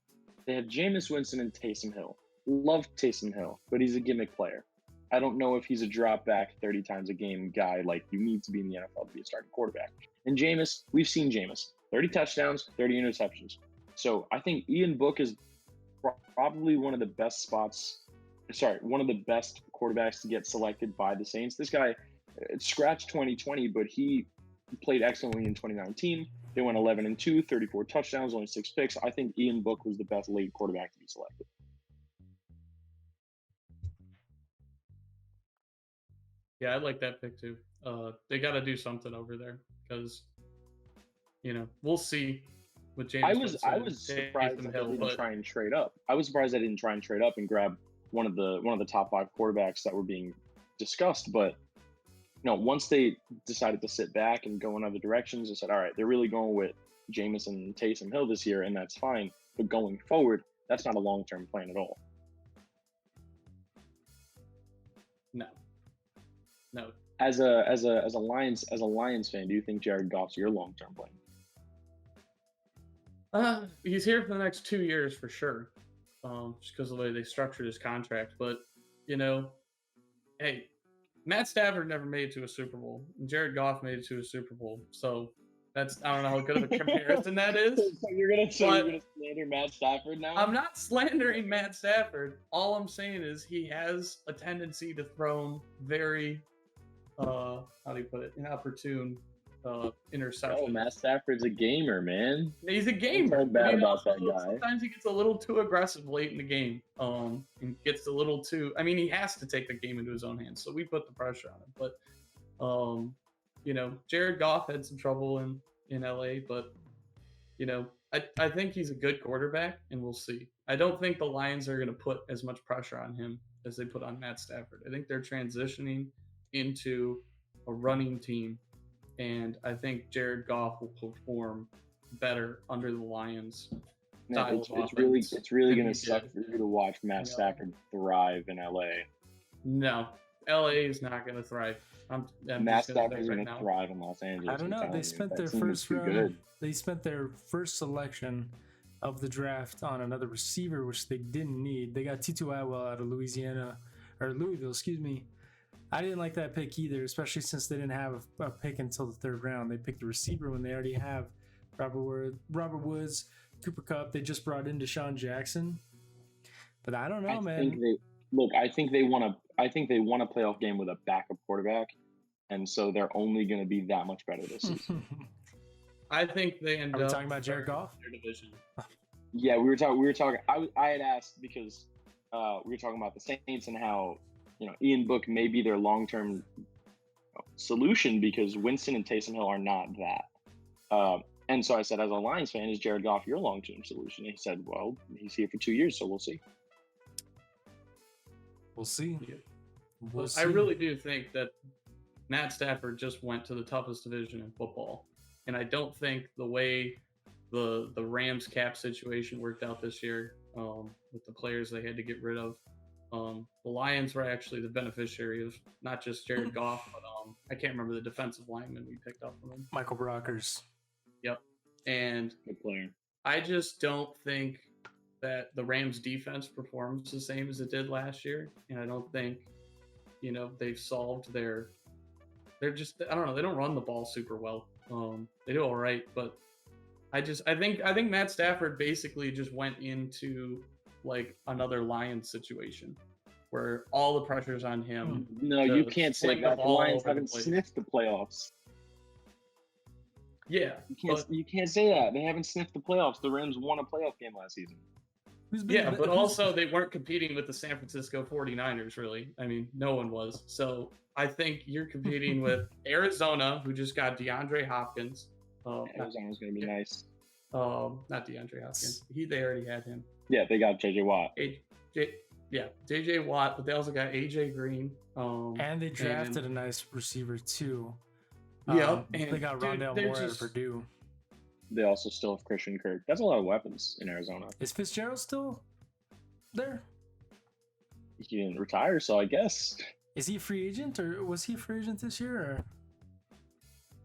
they have Jameis Winston and Taysom Hill. Love Taysom Hill, but he's a gimmick player. I don't know if he's a drop back 30 times a game guy like you need to be in the NFL to be a starting quarterback. And Jameis, we've seen Jameis. 30 touchdowns, 30 interceptions. So I think Ian Book is probably one of the best quarterbacks to get selected by the Saints. This guy scratched 2020, but he played excellently in 2019. They went 11-2, 34 touchdowns, only 6 picks. I think Ian Book was the best late quarterback to be selected. Yeah, I like that pick too. They got to do something over there because, we'll see with James. I was surprised that they didn't try and trade up. I was surprised they didn't try and trade up and grab one of the top 5 quarterbacks that were being discussed. But once they decided to sit back and go in other directions, they said, all right, they're really going with Jameis and Taysom Hill this year, and that's fine. But going forward, that's not a long-term plan at all. No. As a Lions fan, do you think Jared Goff's your long-term plan? He's here for the next 2 years for sure, just because of the way they structured his contract. But hey, Matt Stafford never made it to a Super Bowl, and Jared Goff made it to a Super Bowl. So I don't know how good of a comparison that is. So you're gonna slander Matt Stafford now? I'm not slandering Matt Stafford. All I'm saying is he has a tendency to throw very how do you put it, inopportune interceptions. Oh, Matt Stafford's a gamer, man. He's a gamer. Don't bad about that guy. Sometimes he gets a little too aggressive late in the game. And gets a little too. I mean, he has to take the game into his own hands, so we put the pressure on him. But Jared Goff had some trouble in LA, but I think he's a good quarterback, and we'll see. I don't think the Lions are going to put as much pressure on him as they put on Matt Stafford. I think they're transitioning into a running team, and I think Jared Goff will perform better under the Lions. No, it's really going to suck for you to watch Matt Stafford thrive in LA. No, LA is not going to thrive. Matt Stafford is going to thrive in Los Angeles. I don't know. They spent their first round. They spent their first selection of the draft on another receiver, which they didn't need. They got Tutu Atwell out of Louisville, excuse me. I didn't like that pick either, especially since they didn't have a pick until the 3rd round. They picked the receiver when they already have Robert Woods, Cooper Kupp. They just brought in Deshaun Jackson. But I don't know, man. I think they want a playoff game with a backup quarterback, and so they're only going to be that much better this season. I think they end up. Are we talking about Jared Goff? Their division. Yeah, we were talking. I had asked because we were talking about the Saints and how Ian Book may be their long-term solution because Winston and Taysom Hill are not that. And so I said, as a Lions fan, is Jared Goff your long-term solution? And he said, well, he's here for 2 years, so we'll see. We'll see. Yeah. We'll see. I really do think that Matt Stafford just went to the toughest division in football. And I don't think the way the Rams cap situation worked out this year with the players they had to get rid of, The Lions were actually the beneficiary of not just Jared Goff, but I can't remember the defensive lineman we picked up from him. Michael Brockers. Yep. And Good player. I just don't think that the Rams defense performs the same as it did last year. And I don't think, they've solved they're just, I don't know, they don't run the ball super well. They do all right, but I think Matt Stafford basically just went into like another Lions situation where all the pressure's on him. No, you can't say that. The Lions haven't sniffed the playoffs. Yeah. You can't say that. They haven't sniffed the playoffs. The Rams won a playoff game last season. Yeah, but also they weren't competing with the San Francisco 49ers, really. I mean, no one was. So I think you're competing with Arizona, who just got DeAndre Hopkins. Arizona's going to be nice. Not DeAndre Hopkins. They already had him. Yeah, they got J.J. Watt. J.J. Watt, but they also got A.J. Green. And they drafted a nice receiver, too. Yeah, they got Rondale Moore out of Purdue. They also still have Christian Kirk. That's a lot of weapons in Arizona. Is Fitzgerald still there? He didn't retire, so I guess. Is he a free agent, or was he a free agent this year? Or...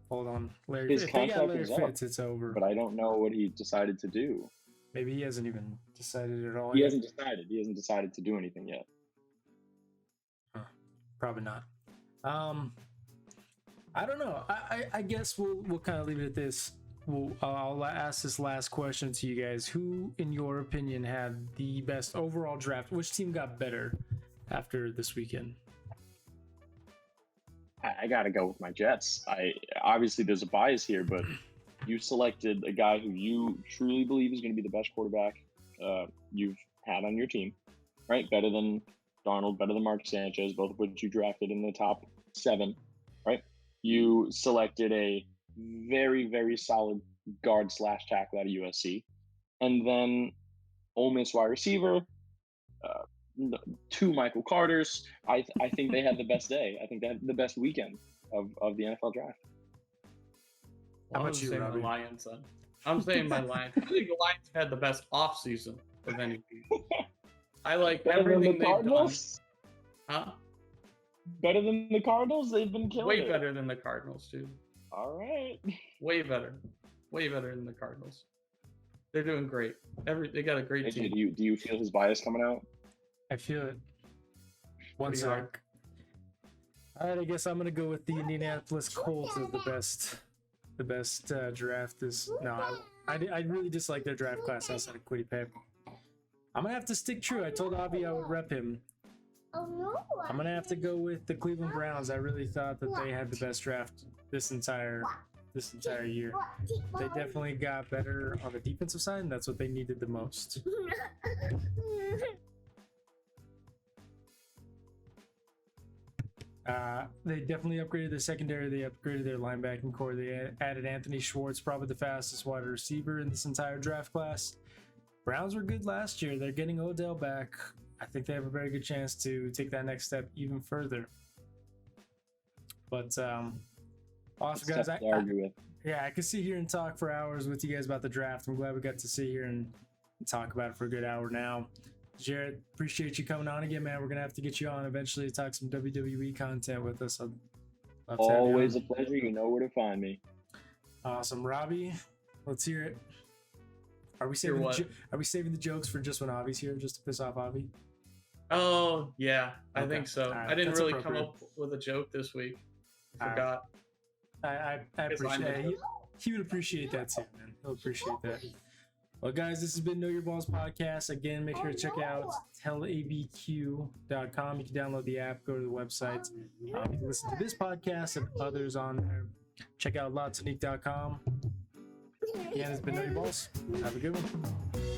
Hold on, Larry. His if they got contract Larry is Fitz, up, it's over. But I don't know what he decided to do. Maybe he hasn't even decided at all. He hasn't decided. He hasn't decided to do anything yet. Probably not. I don't know. I guess we'll kind of leave it at this. I'll ask this last question to you guys. Who, in your opinion, had the best overall draft? Which team got better after this weekend? I got to go with my Jets. Obviously, there's a bias here, but you selected a guy who you truly believe is going to be the best quarterback you've had on your team, right? Better than Darnold, better than Mark Sanchez, both of which you drafted in the top 7, right? You selected a very, very solid guard / tackle out of USC. And then Ole Miss wide receiver, 2 Michael Carters. I think they had the best day. I think they had the best weekend of the NFL draft. How about you, Robbie? Lions, I'm saying my Lions. I think the Lions had the best offseason of any team. I like everything they've done. Huh? Better than the Cardinals? They've been killing Way better than the Cardinals, too. All right. Way better than the Cardinals. They're doing great. They got a great team. Do you feel his bias coming out? I feel it. One sec. All right, I guess I'm gonna go with the Indianapolis Colts as the best draft. I really dislike their draft class outside of Quiddy Pep. I'm gonna have to stick true. I told Avi I would rep him. I'm gonna have to go with the Cleveland Browns. I really thought that they had the best draft this entire year. They definitely got better on the defensive side, and that's what they needed the most. They definitely upgraded their secondary. They upgraded their linebacking core. They added Anthony Schwartz, probably the fastest wide receiver in this entire draft class. Browns were good last year. They're getting Odell back. I think they have a very good chance to take that next step even further. But awesome, guys. I could sit here and talk for hours with you guys about the draft. I'm glad we got to sit here and talk about it for a good hour now. Jarett, appreciate you coming on again, man. We're gonna have to get you on eventually to talk some WWE content with us. Always a pleasure. You know where to find me. Awesome, Robbie. Let's hear it. Are we saving the jokes for just when Avi's here, just to piss off Avi? Oh yeah, I Okay. think so. Right, I didn't really come up with a joke this week. I forgot. I appreciate it. He would appreciate that too, man. He'll appreciate that. Well, guys, this has been Know Your Balls Podcast. Again, make sure to check out tellabq.com. You can download the app, go to the website. You can listen to this podcast and others on there. Check out Tonique.com. Again, it's been Know Your Balls. Have a good one.